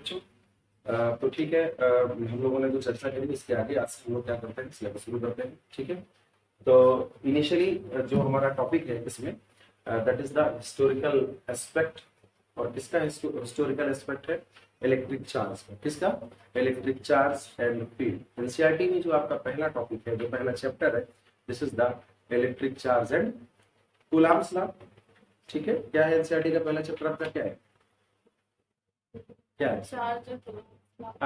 बच्चों। तो ठीक है, हम लोगों ने जो चर्चा करी इसके आगे आज से हम लोग क्या करते हैं, सिलेबस शुरू करते हैं। ठीक है, तो इनिशियली जो हमारा टॉपिक है इसमें that is the historical aspect. और किसका हिस्टोरिकल एस्पेक्ट है? इलेक्ट्रिक चार्ज का। किसका? Electric charge and field. NCERT में जो आपका पहला टॉपिक है, जो पहला चैप्टर है, this is the electric charge and Coulomb's law. ठीक है, क्या है एनसीईआरटी का पहला चैप्टर आपका? क्या है? क्या है?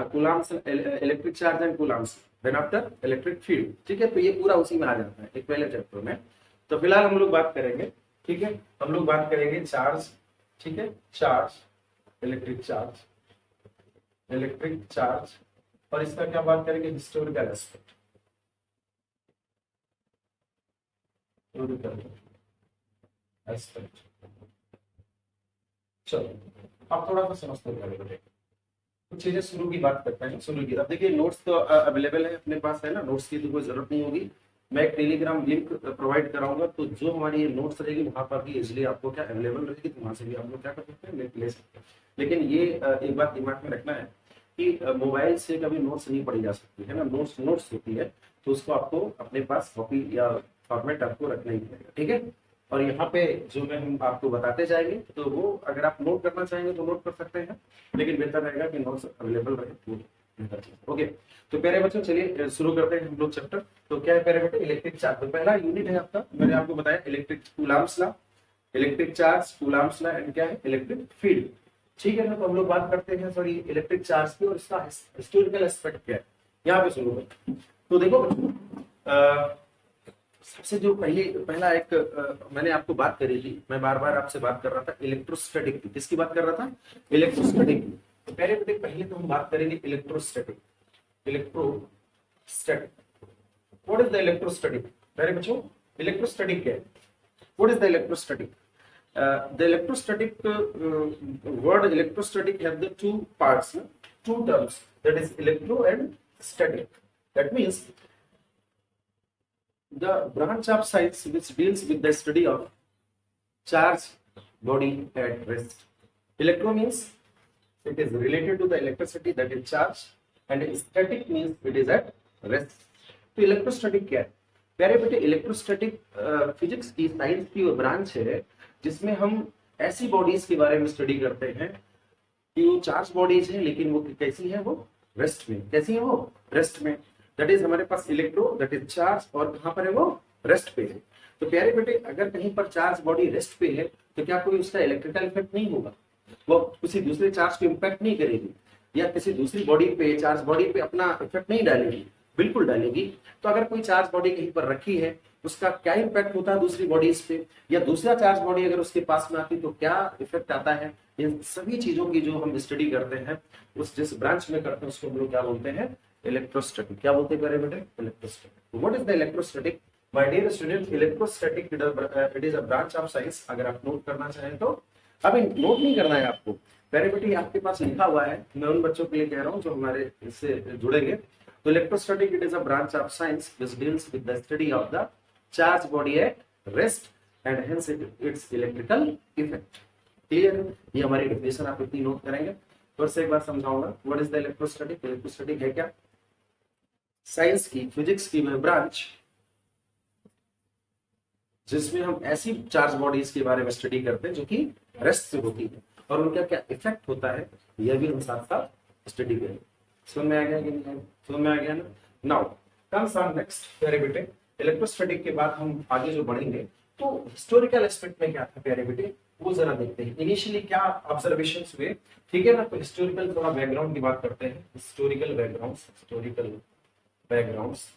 Coulombs, electric charge and coulombs, then after electric field. ठीक है, तो ये पूरा उसी में आ जाता है, एक पहले चैप्टर में। तो फिलहाल हम लोग बात करेंगे, ठीक है, हम लोग बात करेंगे चार्ज। ठीक है, charge, electric charge, electric charge, और इसका क्या बात करेंगे? Historical aspect, historical aspect. चलो अब थोड़ा सा समझते हैं, कुछ चीजें शुरू की बात करते हैं। शुरू की, अब देखिए नोट्स तो अवेलेबल है अपने पास, है ना, नोट्स की तो कोई जरूरत नहीं होगी। मैं एक टेलीग्राम लिंक प्रोवाइड कराऊंगा, तो जो हमारी ये नोट्स रहेगी वहां पर भी इजिली आपको क्या अवेलेबल रहेगी, तो वहां से भी आप लोग क्या कर सकते हैं, ले सकते हैं। लेकिन ये एक बात दिमाग में रखना है कि मोबाइल से कभी नोट्स नहीं पढ़ी जा सकती है ना, नोट्स नोट्स होती है, तो उसको आपको अपने पास कॉपी या फॉर्मेट आपको रखना ही पड़ेगा। ठीक है, और यहाँ पे जो मैं हम आपको बताते जाएंगे, तो वो अगर आप नोट करना चाहेंगे तो नोट कर सकते हैं, लेकिन बेहतर रहेगा कि नोट्स अवेलेबल रहे तो बेहतर है। ओके, तो प्यारे बच्चों चलिए शुरू करते हैं हम लोग चैप्टर। तो क्या है प्यारे बच्चों? Electric charge. तो पहला यूनिट है आपका, मैंने आपको बताया electric Coulomb's law, electric charge, Coulomb's law and क्या है? Electric field. ठीक है ना, तो हम लोग बात करते हैं सॉरी इलेक्ट्रिक चार्ज की, और इसका हिस्टोरिकल एस्पेक्ट क्या है, यहाँ पे शुरू करते हैं। तो देखो बच्चों, सबसे जो पहला एक मैंने आपको बात करी थी, मैं बार बार आपसे बात कर रहा था इलेक्ट्रोस्टैटिक की। किसकी बात कर रहा था? इलेक्ट्रोस्टैटिक की। तो पहले तो हम बात करेंगे electrostatic. Electrostatic, what is the electrostatic? मेरे बच्चों, इलेक्ट्रोस्टैटिक क्या है? What is the electrostatic? The electrostatic word electrostatic have the two parts, no? Two terms, that is electro and static. That means the branch of science which deals with the study of charged body at rest. Electro means it is related to the electricity, that is charge, and static means it is at rest. तो electrostatic क्या है प्यारे बेटे? Electrostatic physics की, science की वो branch है जिसमें हम ऐसी बॉडीज के बारे में स्टडी करते हैं कि वो चार्ज बॉडीज हैं, लेकिन वो कैसी है? वो रेस्ट में। कैसी है वो? रेस्ट में। दैट इज हमारे पास इलेक्ट्रो, दैट इज चार्ज, और कहां पर है वो? रेस्ट पे है। तो प्यारे बेटे, अगर कहीं पर चार्ज बॉडी रेस्ट पे है तो क्या कोई उसका इलेक्ट्रिकल इफेक्ट नहीं होगा? वो किसी दूसरे चार्ज को इम्पैक्ट नहीं करेगी, या किसी दूसरी बॉडी पे, चार्ज बॉडी पे अपना इफेक्ट नहीं डालेगी? बिल्कुल डालेगी। तो अगर कोई चार्ज बॉडी कहीं पर रखी है, उसका क्या इम्पैक्ट होता है दूसरी बॉडीज पे, या दूसरा चार्ज बॉडी अगर उसके पास में आती तो क्या इफेक्ट आता है? इन सभी चीजों की जो हम स्टडी करते हैं, उस जिस ब्रांच में करते हैं, उसको हम लोग क्या बोलते हैं? इलेक्ट्रोस्टैटिक। क्या बोलते हैं प्यारे बेटे? Electrostatic. What is the electrostatic? My dear student, electrostatic it is a branch of science. अगर आप नोट करना चाहें तो, अभी नोट नहीं करना है आपको प्यारे बेटे, आपके पास लिखा हुआ है, मैं उन बच्चों के लिए कह रहा हूँ जो हमारे इससे जुड़ेंगे। तो electrostatic it is a branch of science which deals with the study of the charge body at rest and hence it's electrical effect. Clear है? ये हमारी डेफिनेशन आप इतनी नोट करेंगे। फिर से एक बार समझाऊंगा, what is the electrostatic? Electrostatic है क्या? साइंस की, फिजिक्स की वह ब्रांच जिसमें हम ऐसी चार्ज बॉडीज के बारे में स्टडी करते हैं जो कि रेस्ट से होती है, और उनका क्या इफेक्ट होता है, यह भी हम साथ साथ स्टडी करेंगे। समझ में आ गया कि नहीं? समझ में आ गया ना? नाउ कम्स ऑन नेक्स्ट प्यारे बेटे, इलेक्ट्रोस्टैटिक के बाद हम आगे जो बढ़ेंगे, तो हिस्टोरिकल एस्पेक्ट में क्या था प्यारे बेटे, वो जरा देखते हैं। इनिशियली क्या ऑब्जर्वेशंस हुए, ठीक है ना? तो हिस्टोरिकल थोड़ा बैकग्राउंड की बात करते हैं, हिस्टोरिकल बैकग्राउंड्स।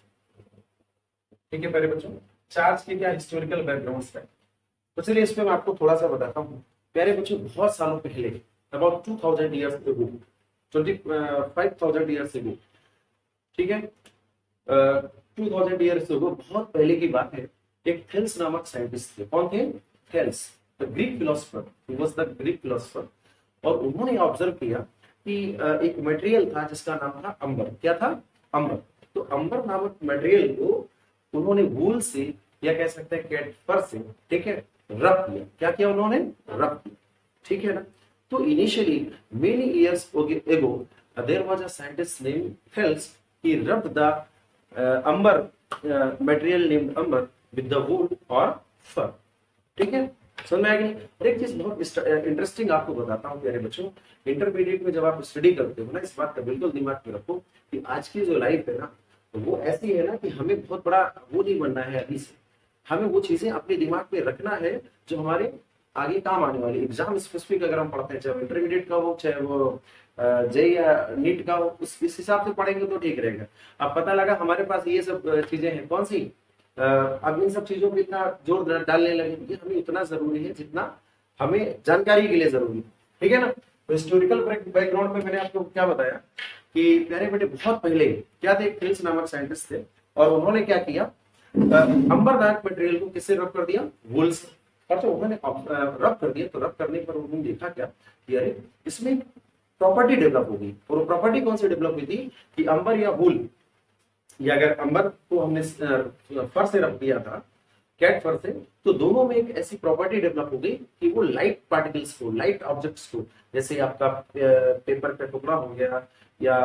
ठीक है प्यारे बच्चों, चार्ज के क्या हिस्टोरिकल बैकग्राउंड्स है, तो चलिए इस पे मैं आपको थोड़ा सा बताता हूँ। प्यारे बच्चों, बहुत सालों पहले, about 2000 years ago, 25,000 years ago, ठीक है, 2000 ईयर्स अगो, बहुत पहले की बात है। एक थेल्स नामक साइंटिस्ट थे। कौन थे? Thales, the Greek philosopher, he was the Greek philosopher. और उन्होंने ऑब्जर्व किया कि एक मटेरियल था जिसका नाम था अंबर। क्या था? अंबर। तो अंबर नामक मटेरियल को उन्होंने वूल से, या कह सकते हैं कैट फर से, ठीक है, रब किया। क्या किया उन्होंने? रब किया। ठीक है ना? तो initially many years ago there was a scientist named Thales. He rubbed the amber material named amber with the wool or fur. ठीक है, समझ में आ गई। और एक चीज बहुत इंटरेस्टिंग आपको बताता हूँ प्यारे बच्चों, इंटरमीडिएट में जब आप स्टडी करते हो ना, इस बात का बिल्कुल दिमाग में रखो कि आज की जो लाइफ है ना, तो वो ऐसी है ना कि हमें बहुत बड़ा वो नहीं बनना है अभी से, हमें वो चीजें अपने दिमाग में रखना है जो हमारे आगे काम आने वाली। एग्जाम स्पेसिफिक अगर हम पढ़ते हैं, चाहे इंटरमीडिएट का हो, चाहे वो जेई या नीट का हो, इस हिसाब से पढ़ेंगे तो ठीक रहेगा। अब पता लगा हमारे पास ये सब चीजें हैं, कौन सी, अब इन सब चीजों पर इतना जोर डालने लगे कि हमें इतना जरूरी है जितना हमें जानकारी के लिए जरूरी है, ठीक है ना। तो हिस्टोरिकल बैकग्राउंड में मैंने आपको क्या बताया कि प्यारे बेटे बहुत पहले क्या थे, एक थेल्स नामक साइंटिस्ट थे, और उन्होंने क्या किया, अंबरनाथ मटेरियल को किससे रब कर दिया, वूल से। और जब उन्होंने रब कर दिया, तो रब करने पर उन्होंने देखा क्या कि अरे इसमें प्रॉपर्टी डेवलप हो गई। और प्रॉपर्टी कौन सी डेवलप हुई थी कि अंबर या वूल, या अगर अंबर को हमने फर से रब किया था, कैट फर से, तो दोनों में एक ऐसी प्रॉपर्टी डेवलप हो गई कि वो लाइट पार्टिकल्स को, लाइट ऑब्जेक्ट्स को, जैसे आपका पेपर का टुकड़ा हो गया या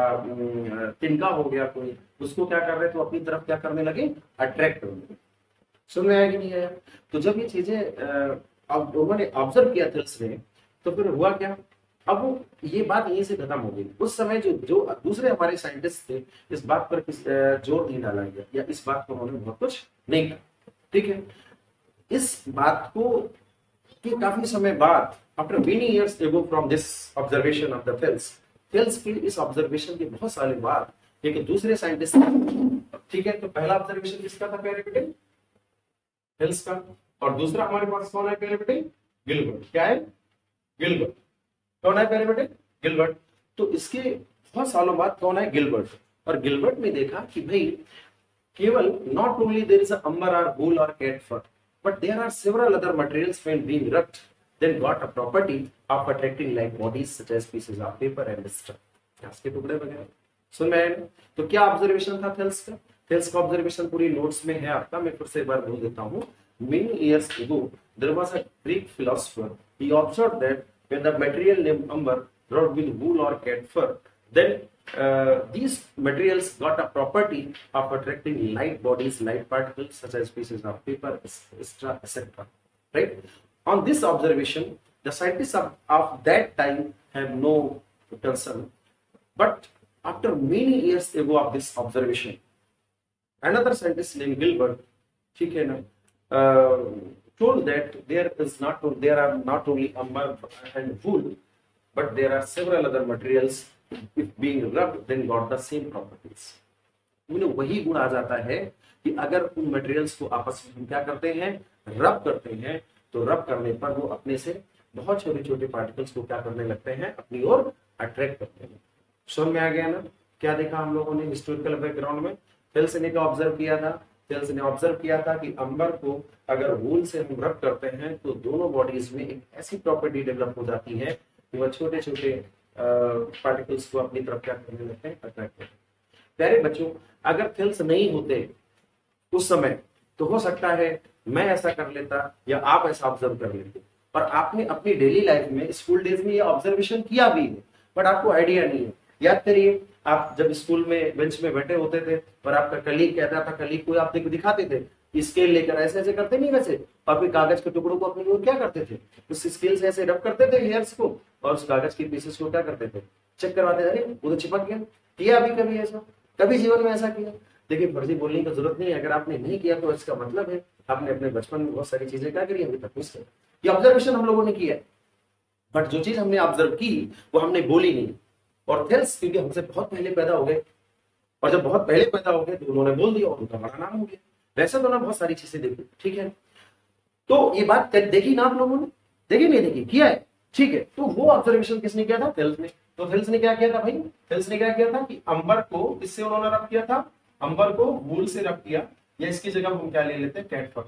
तिनका हो गया कोई, उसको क्या कर रहे थे, तो अपनी तरफ क्या करने लगे, अट्रैक्ट करने लगे। सुन में आया कि नहीं आया। तो जब ये चीजें अब उन्होंने ऑब्जर्व किया थेल्स ने, तो फिर हुआ क्या, अब ये बात यहीं से खत्म हो गई। उस समय जो जो दूसरे हमारे साइंटिस्ट थे, इस बात पर जोर नहीं डाला गया, या इस बात पर उन्होंने बहुत कुछ नहीं कहा, ठीक है। इस बात को कि काफी समय बाद, after many years ago from this observation of the Thales के इस ऑब्जर्वेशन के बहुत साल बाद एक दूसरे साइंटिस्ट, ठीक है, तो पहला ऑब्जर्वेशन किसका था प्यारे बेटे, थेल्स का, और दूसरा हमारे पास कौन है प्यारे बेटे, गिलबर्ट। क्या है, गिलबर्ट। कौन है प्यारे बेटे, गिलबर्ट। तो इसके बहुत सालों बाद कौन है, गिलबर्ट। और गिलबर्ट ने देखा कि भाई केवल not only there is a amber or wool or cat fur, but there are several other materials when being rubbed then got a property of attracting light bodies such as pieces of paper and stuff, घास के टुकड़े वगैरह। सुन में आया? तो क्या observation था Thales का? थेल्स का ऑब्जर्वेशन पूरी नोट्स में है आपका, मैं फिर से एक बार बोल देता हूँ। Many years ago there was a Greek philosopher. He observed that when the material named amber rubbed with wool or cat fur, then these materials got a property of attracting light bodies, light particles such as pieces of paper, etc. Right? On this observation, the scientists of that time have no concern. But after many years ago of this observation, another scientist named Gilbert, ठीक है ना, told that there are not only amber and wool, but there are several other materials. If being rubbed, then got the same properties. उन्हें वही गुण आ जाता है कि अगर उन मटेरियल्स को आपस में हम क्या करते हैं, रब करते हैं, तो रब करने पर वो अपने से बहुत छोटे छोटे पार्टिकल्स को क्या करने लगते हैं, अपनी ओर अट्रैक्ट करते हैं। समझ में आ गया ना। क्या देखा हम लोगों ने हिस्टोरिकल बैकग्राउंड में, थेल्स ने क्या ऑब्जर्व किया था, थेल्स ने ऑब्जर्व किया था कि अंबर को अगर वूल से हम रब करते हैं तो दोनों बॉडीज में एक ऐसी प्रॉपर्टी डेवलप हो जाती है कि वह छोटे छोटे पार्टिकल्स को अपनी तरफ क्या करने लगते हैं, अट्रैक्ट करते हैं। प्यारे बच्चों, अगर थेल्स नहीं होते उस समय, तो हो सकता है मैं ऐसा कर लेता या आप ऐसा ऑब्जर्व कर लेते, पर आपने अपनी डेली लाइफ में स्कूल डेज में ये ऑब्जर्वेशन किया भी है, बट आपको आइडिया नहीं है। याद करिए, आप जब स्कूल में बेंच में बैठे होते थे और आपका कलीग कहता था, कलीग को आप दिखाते थे स्केल लेकर, ऐसे ऐसे करते नहीं वैसे, और फिर कागज के टुकड़ों को अपनी ओर क्या करते थे, उस स्केल से ऐसे रब करते थे हेयर्स को, और उस कागज के पीसेस को क्या करते थे, चेक करवाते थे, अरे वो तो चिपक गया। किया अभी कभी ऐसा, कभी जीवन में ऐसा किया? देखिए, फर्जी बोलने की जरूरत नहीं है, अगर आपने नहीं किया तो इसका मतलब है आपने अपने बचपन में बहुत सारी चीजें क्या करी, अभी तक मिस कर। ये ऑब्जर्वेशन हम लोगों ने किया, बट जो चीज हमने ऑब्जर्व की वो हमने बोली नहीं। और थेल्स क्योंकि हमसे बहुत पहले पैदा हो गए, और जब बहुत पहले पैदा हो गए तो उन्होंने बोल दिया और उनका बड़ा नाम हो गया। वैसे तो ना बहुत सारी चीजें देखी, ठीक है। तो ये बात देखी ना आप लोगों ने, देखी नहीं देखी, किया है, ठीक है। तो वो ऑब्जर्वेशन किसने किया था, थेल्स ने। तो थेल्स ने क्या किया था भाई, थेल्स ने क्या किया था कि अंबर को किससे उन्होंने रब किया था, अंबर को वूल से रब किया, या इसकी जगह हम क्या ले लेते हैं, कैट फर।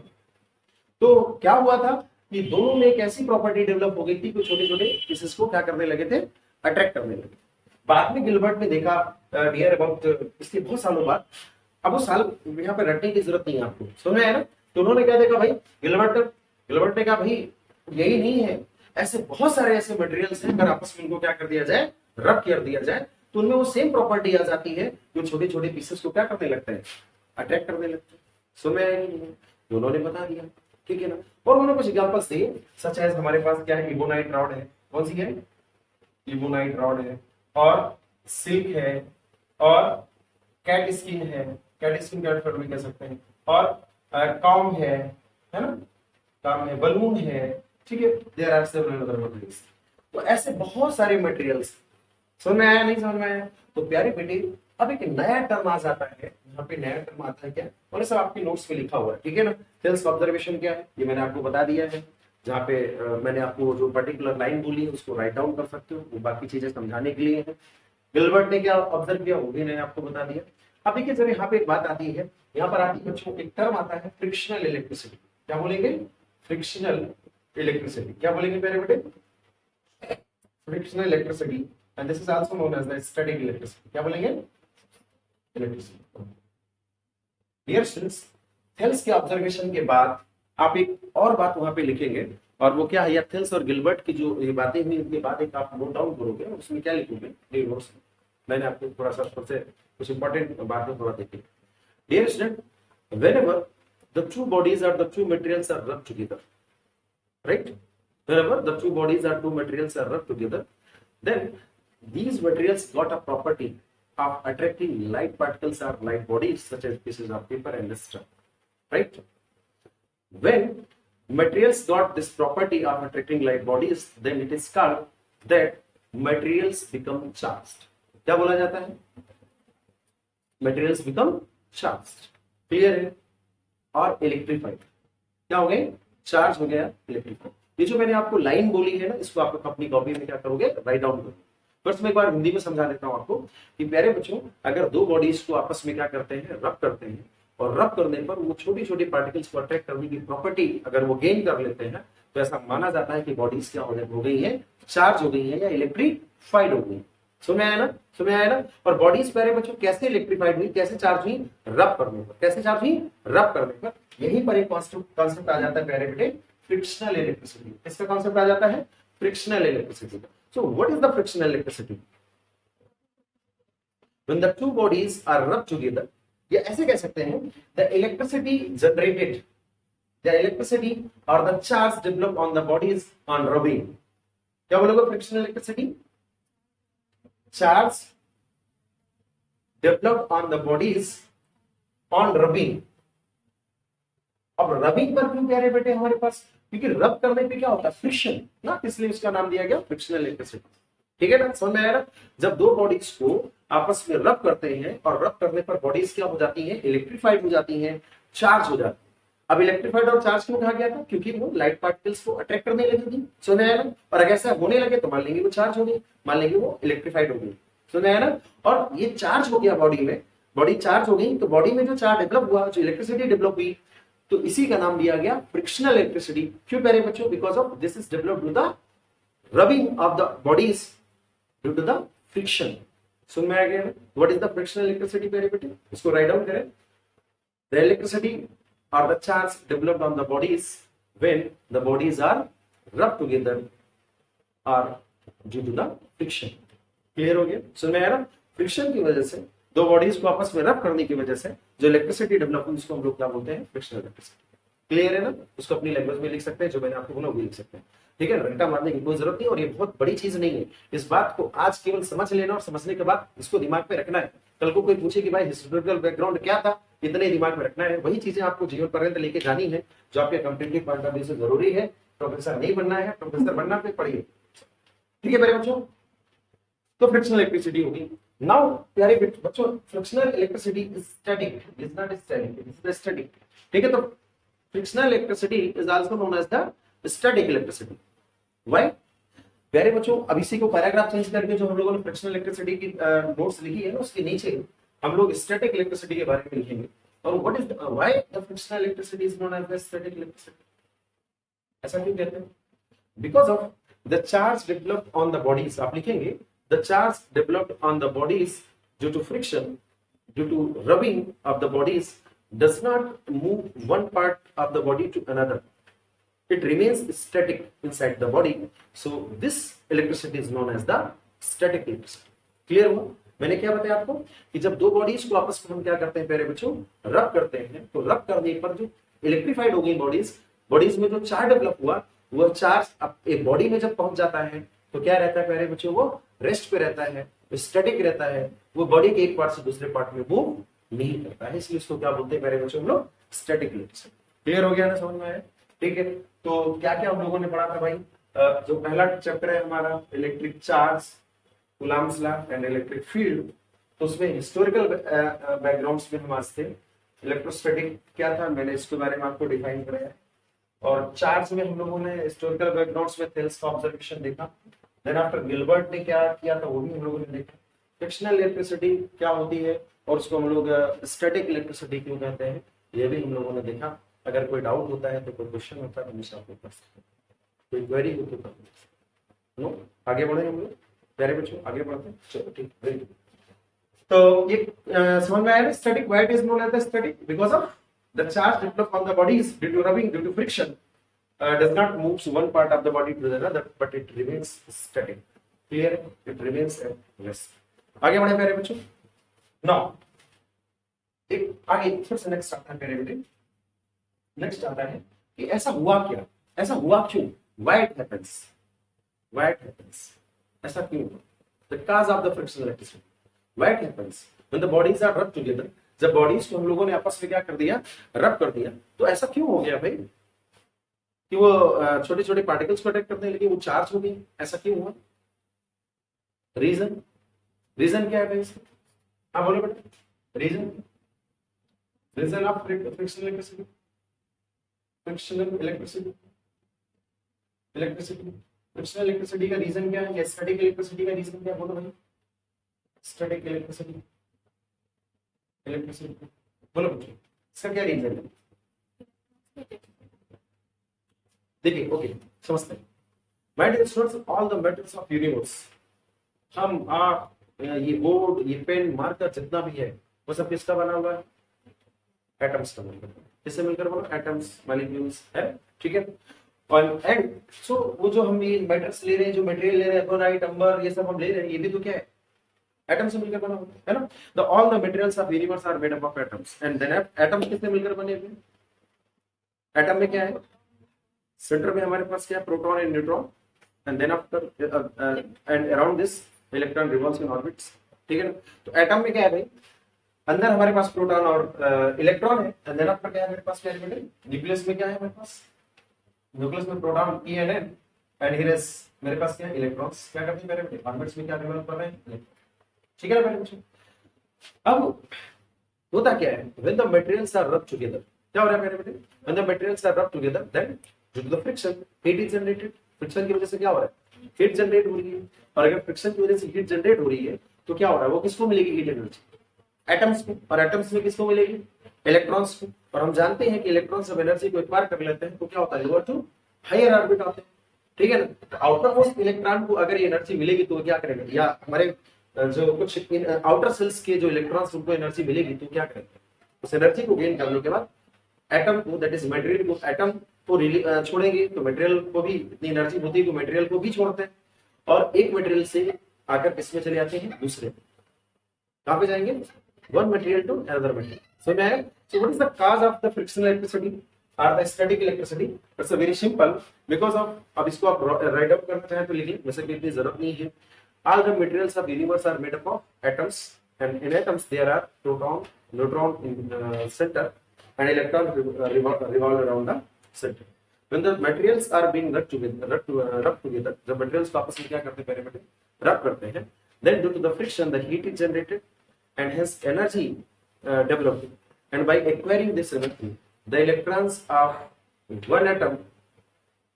तो क्या हुआ था कि दोनों में एक ऐसी प्रॉपर्टी डेवलप हो गई थी कि छोटे छोटे पीसेस को क्या करने लगे थे, अट्रैक्ट करने लगे। बाद में गिलबर्ट ने देखा, डियर अबाउट इसके बहुत सालों बाद, अब वो साल यहाँ पे रटने की जरूरत नहीं है आपको, समझ में आया ना। तो उन्होंने क्या देखा भाई, गिलबर्ट ने कहा भाई यही नहीं है, ऐसे बहुत सारे ऐसे मटेरियल्स हैं, अगर आपस में इनको क्या कर दिया जाए, रब कर दिया जाए, तो उनमें वो सेम प्रॉपर्टी आ जाती है, जो छोटे छोटे पीसेस को क्या करने लगता है, अट्रैक्ट करने लगते हैं। सो मैं उन्होंने बता दिया, ठीक है ना। और उन्होंने कुछ एग्जांपल्स दिए, सच एज हमारे पास क्या है, इबोनाइट रॉड है, कौन सी है, इबोनाइट रॉड है, और सिल्क है, और कैट स्किन है, कैट स्किन कैट भी कह सकते हैं, और कॉम है ना, काम है, बलून है, ठीक है, there are several other materials. तो ऐसे बहुत सारे मटेरियल्स, समझ में आया, नहीं समझ में आया? तो प्यारे बेटे, अब एक नया टर्म आ जाता है, यहाँ पे नया टर्म आता है क्या, और सब आपके नोट्स में लिखा हुआ है, ठीक है ना। सेल्स ऑब्जर्वेशन क्या है, ये मैंने आपको बता दिया है, जहाँ पे मैंने आपको जो पर्टिकुलर लाइन बोली है उसको राइट डाउन कर सकते हो, वो बाकी चीजें समझाने के लिए है। गिलबर्ट ने क्या ऑब्जर्व किया वो भी मैंने आपको बता दिया। अब देखिए जब यहाँ पे एक बात आती है, यहाँ पर आती है बच्चों, एक टर्म आता है फ्रिक्शनल इलेक्ट्रिसिटी। क्या बोलेंगे, फ्रिक्शनल इलेक्ट्रिसिटी। क्या बोलेंगे प्यारे बेटे, frictional electricity, and this is also known as the static electricity. क्या बोलेंगे, इलेक्ट्रिसिटी। डियर स्टूडेंट्स, थेल्स के ऑब्जर्वेशन के बाद आप एक और बात वहां पे लिखेंगे, और वो क्या है, या थेल्स और गिलबर्ट की जो ये बातें हुई उनके बाद एक आप नोट डाउन करोगे, और उसमें क्या लिखोगे, नोट्स मैंने आपको थोड़ा सा सबसे कुछ इंपॉर्टेंट बातें थोड़ा देखिए। Dear student, whenever the two bodies or the two materials are rubbed together, right, whenever the two bodies or two materials are rubbed together, then these materials got a property of attracting light particles or light bodies such as pieces of paper and etc., right. When materials got this property of attracting light bodies, then it is called that materials become charged. क्या बोला जाता है, materials become charged, clear है, और electrified. क्या हो गए, charge हो गया, इलेक्ट्रीफाइड। ये जो मैंने आपको लाइन बोली है ना, इसको आप अपनी कॉपी में क्या करोगे, राइट डाउन करोगे। फर्स्ट मैं एक बार हिंदी में समझा देता हूं आपको कि प्यारे बच्चों, अगर दो बॉडीज को आपस में क्या करते हैं, रब करते हैं, और रब करने पर वो छोटी छोटी पार्टिकल्स को अट्रैक्ट करने की प्रॉपर्टी अगर वो गेन कर लेते हैं, तो ऐसा माना जाता है कि बॉडीज क्या हो गई है, चार्ज हो गई है या इलेक्ट्रीफाइड हो गई। सुन में आया ना, सुन में आया ना। और बॉडीज प्यारे बच्चों कैसे इलेक्ट्रीफाइड हुई, कैसे चार्ज हुई, रब करने पर। कैसे चार्ज हुई, रब करने पर। यहीं पर एक कॉन्सेप्ट आ जाता है प्यारे बेटे, फ्रिक्शनल इलेक्ट्रिसिटी। इसका कॉन्सेप्ट आ जाता है frictional electricity. So what is the frictional electricity, when the two bodies are rubbed together, या ऐसे कह सकते हैं, the electricity generated, the electricity or the charge developed on the bodies on rubbing. क्या बोलोगे, frictional electricity, charge developed on the bodies on rubbing. अब rubbing पर क्यों कह रहे बेटे हमारे पास, क्योंकि रब करने पे क्या होता है, फ्रिक्शन ना, इसलिए उसका नाम दिया गया फ्रिक्शनल इलेक्ट्रिसिटी। ठीक है ना, समझ में आया ना। जब दो बॉडीज को आपस में रब करते हैं, और रब करने पर बॉडीज क्या हो जाती हैं, इलेक्ट्रीफाइड हो जाती हैं, चार्ज हो जाती है। अब इलेक्ट्रीफाइड और चार्ज क्यों कहा गया था, क्योंकि वो लाइट पार्टिकल्स को अट्रैक्ट करने लगेगी, समझ में आया ना। और अगर ऐसा होने लगे तो मान लेंगे वो चार्ज हो गई, मान लेंगे वो इलेक्ट्रीफाइड हो गई, समझ में आया ना। और ये चार्ज हो गया बॉडी में, बॉडी चार्ज हो गई, तो बॉडी में जो चार्ज डेवलप हुआ, जो इलेक्ट्रिसिटी डेवलप हुई, तो इसी का नाम दिया गया फ्रिक्शनल इलेक्ट्रिसिटी। क्यों प्यारे बच्चों, because of this is developed due the rubbing of the bodies due to the friction. सुन में आ गया, what is the frictional electricity प्यारे बेटे, इसको राइट डाउन करें। द इलेक्ट्रिसिटी और the charge developed on the bodies when the bodies are rub together और due to the friction. Clear हो गया, सुन में आया ना। फ्रिक्शन की वजह से दो बॉडीज को आपस में रब करने की वजह से जो इलेक्ट्रिसिटी डेवलप हुई, उसको हम लोग क्या बोलते हैं, फ्रिक्शनल इलेक्ट्रिसिटी। क्लियर है ना, उसको अपनी लैंग्वेज में लिख सकते हैं, जो मैंने आपको बोला वो लिख सकते हैं, ठीक है। रट्टा मारने की कोई जरूरत नहीं, और ये बहुत बड़ी चीज नहीं है। इस बात को आज केवल समझ लेना, और समझने के बाद इसको दिमाग में रखना है। कल को कोई पूछे कि भाई हिस्टोरिकल बैकग्राउंड क्या था, इतने दिमाग में रखना है। वही चीजें आपको जीवन पर्यंत लेके जानी है, जो आपके कॉम्पिटिटिव पॉइंट ऑफ व्यू से जरूरी है। प्रोफेसर नहीं बनना है, प्रोफेसर बनना पे पढ़िए, ठीक है मेरे बच्चों। तो फ्रिक्शनल इलेक्ट्रिसिटी होगी। नाउ प्यारे बच्चों, frictional electricity is static, is not static, it is static, ठीक है। तो frictional electricity is also known as the static electricity. Why प्यारे बच्चों, अब इसी को पैराग्राफ चेंज करके जो हम लोगों ने फ्रिक्शनल इलेक्ट्रिसिटी की नोट्स लिखी है ना, उसके नीचे हम लोग स्टैटिक इलेक्ट्रिसिटी के बारे में लिखेंगे। और what is why the frictional electricity is known as the static electricity, ऐसा क्यों कहते हैं, because of the charge developed on the bodies. आप लिखेंगे the charge developed on the bodies due to friction, due to rubbing of the bodies, does not move one part of the body to another. it remains static inside the body, so this electricity is known as the static electricity. Clear हुआ? मैंने क्या बताया आपको कि जब दो bodies को आपस में हम क्या करते हैं प्यारे बच्चों, रब करते हैं, तो रब करने पर जो इलेक्ट्रीफाइड हो गई बॉडीज में जो चार्ज डेवलप हुआ, वो चार्ज अब एक बॉडी में जब पहुंच जाता है तो क्या रहता है प्यारे बच्चों, वो रेस्ट पे रहता है, स्टैटिक रहता है, वो बॉडी के एक पार्ट से दूसरे पार्ट में मूव नहीं करता है, इसलिए इसको क्या बोलते हैं प्यारे बच्चों हम लोग, स्टैटिक इलेक्ट्रिसिटी। क्लियर हो गया ना, समझ में आया? ठीक है, तो क्या क्या हम लोगों ने पढ़ा था भाई? जो पहला चैप्टर है हमारा electric charge, Coulomb's law and electric field, तो उसमें हिस्टोरिकल बैकग्राउंड्स में हम आज थे। इलेक्ट्रोस्टैटिक क्या था, मैंने इसके बारे में आपको डिफाइन कराया, और चार्ज में हम लोगों ने हिस्टोरिकल बैकग्राउंड्स में थेल्स का ऑब्जर्वेशन देखा। देन आफ्टर गिलबर्ट ने क्या किया था वो भी हम लोगों ने देखा। फ्रिक्शनल इलेक्ट्रिसिटी क्या होती है और उसको हम लोग स्टैटिक इलेक्ट्रिसिटी क्यों कहते हैं, ये भी हम लोगों ने देखा। अगर कोई डाउट होता है तो कोई क्वेश्चन होता है हमेशा आप पूछ सकते हैं, कोई क्वेरी हो तो कर लो। आगे बढ़े हम लोग प्यारे बच्चों, आगे बढ़ते हैं, चलो ठीक, वेरी गुड। तो ये समझ में आया ना, static, why it is known as the static, because of the charge develop on the bodies due to rubbing, due to friction, does not move to one part of the body to the another, but it remains static. Clear? It remains at rest. आगे बढ़े प्यारे बच्चों। Now, एक आगे फिर से next आता है प्यारे बेटे, नेक्स्ट आता है कि ऐसा हुआ क्या, ऐसा हुआ क्यों, why it happens, why it happens, ऐसा क्यों हुआ, the cause of the frictional electricity, why it happens when the bodies are rubbed together, जब बॉडीज को हम लोगों ने आपस में क्या कर दिया, रब कर दिया, तो ऐसा क्यों हो गया भाई कि वो छोटे छोटे पार्टिकल्स को अटैक करने लगे, वो चार्ज हो गई, ऐसा क्यों हुआ? रीजन, रीजन क्या है भाई इसका? हाँ बोलो बेटा, reason, reason of frictional electricity, frictional electricity, electricity, frictional electricity का रीजन क्या है, स्टैटिक इलेक्ट्रिसिटी का रीजन क्या है, बोलो भाई? स्टैटिक इलेक्ट्रिसिटी, इलेक्ट्रिसिटी बोलो बच्चों, इसका क्या रीजन है? देखिए, ओके, समझते हैं। My dear students, all the metals of universe, हम आप, ये बोर्ड, ये पेन, मार्कर जितना भी है, वो सब किसका बना हुआ है? एटम्स का मिलकर, किससे मिलकर बना? एटम्स, मॉलिक्यूल्स है, ठीक है। और एंड सो वो जो हम ये मेटल्स ले रहे हैं, जो मटेरियल ले रहे हैं, एबोनाइट, अंबर, ये सब हम ले रहे हैं, ये भी तो क्या है? एटम से मिलकर बना हुआ है ना। The all the materials of universe are made up of atoms, and then atoms किससे मिलकर बने हुए? एटम में क्या है? सेंटर में हमारे पास क्या है? Proton and neutron, and then after and around this electron revolves in orbits, ठीक है ना। तो एटम में क्या है भाई? अंदर हमारे पास प्रोटॉन और इलेक्ट्रॉन है, एंड देन आफ्टर क्या है हमारे पास? क्या है? न्यूक्लियस में क्या है हमारे पास? न्यूक्लियस में proton E and N, and here is मेरे पास क्या है? इलेक्ट्रॉन्स। क्या करते हैं मेरे बेटे? ऑर्बिट्स में क्या डेवलप कर रहे हैं? ठीक है ना मेरे बच्चों। अब होता क्या है? When the materials are rub together, क्या हो रहा है मेरे बेटे? When the materials are rub together, then due to the friction heat is generated. Friction की वजह से क्या हो रहा है? हीट जनरेट हो रही है, और अगर फ्रिक्शन की वजह से हीट जनरेट हो रही है तो क्या हो रहा है? वो किसको मिलेगी हीट एनर्जी? एटम्स को, और एटम्स में किसको मिलेगी? इलेक्ट्रॉन्स को। और हम जानते हैं कि इलेक्ट्रॉन्स जब एनर्जी को एक्वायर कर लेते हैं तो क्या होता है? लोअर टू हायर ऑर्बिट आते हैं, ठीक है ना। तो आउटर मोस्ट इलेक्ट्रॉन को अगर ये एनर्जी मिलेगी तो क्या करेगा? या हमारे जो कुछ आउटर सेल्स के जो इलेक्ट्रॉन्स उनको एनर्जी मिलेगी तो क्या करेंगे? उस एनर्जी को गेन करने के बाद एटम को, दैट इज मटेरियल को, एटम को छोड़ेंगे तो मटेरियल को भी इतनी एनर्जी होती है तो मटेरियल को भी छोड़ते हैं, और एक मटेरियल से आकर किसमें चले जाते हैं? दूसरे। कहां पे जाएंगे? One material to another material. समझ में आया? So what is the cause of the frictional electricity और the static electricity? It's a very simple, because of, अब इसको आप राइट अप करना चाहें तो लिखिए, वैसे भी इतनी जरूरत नहीं है। All the materials of universe are made up of atoms, and in atoms there are proton, neutron in center, and electron revolve around the center. When the materials are being rubbed together, the materials को आपस में क्या करते हैं? पहले बेटे रब करते हैं, then due to the friction the heat is generated and hence energy developed, and by acquiring this energy the electrons of one atom,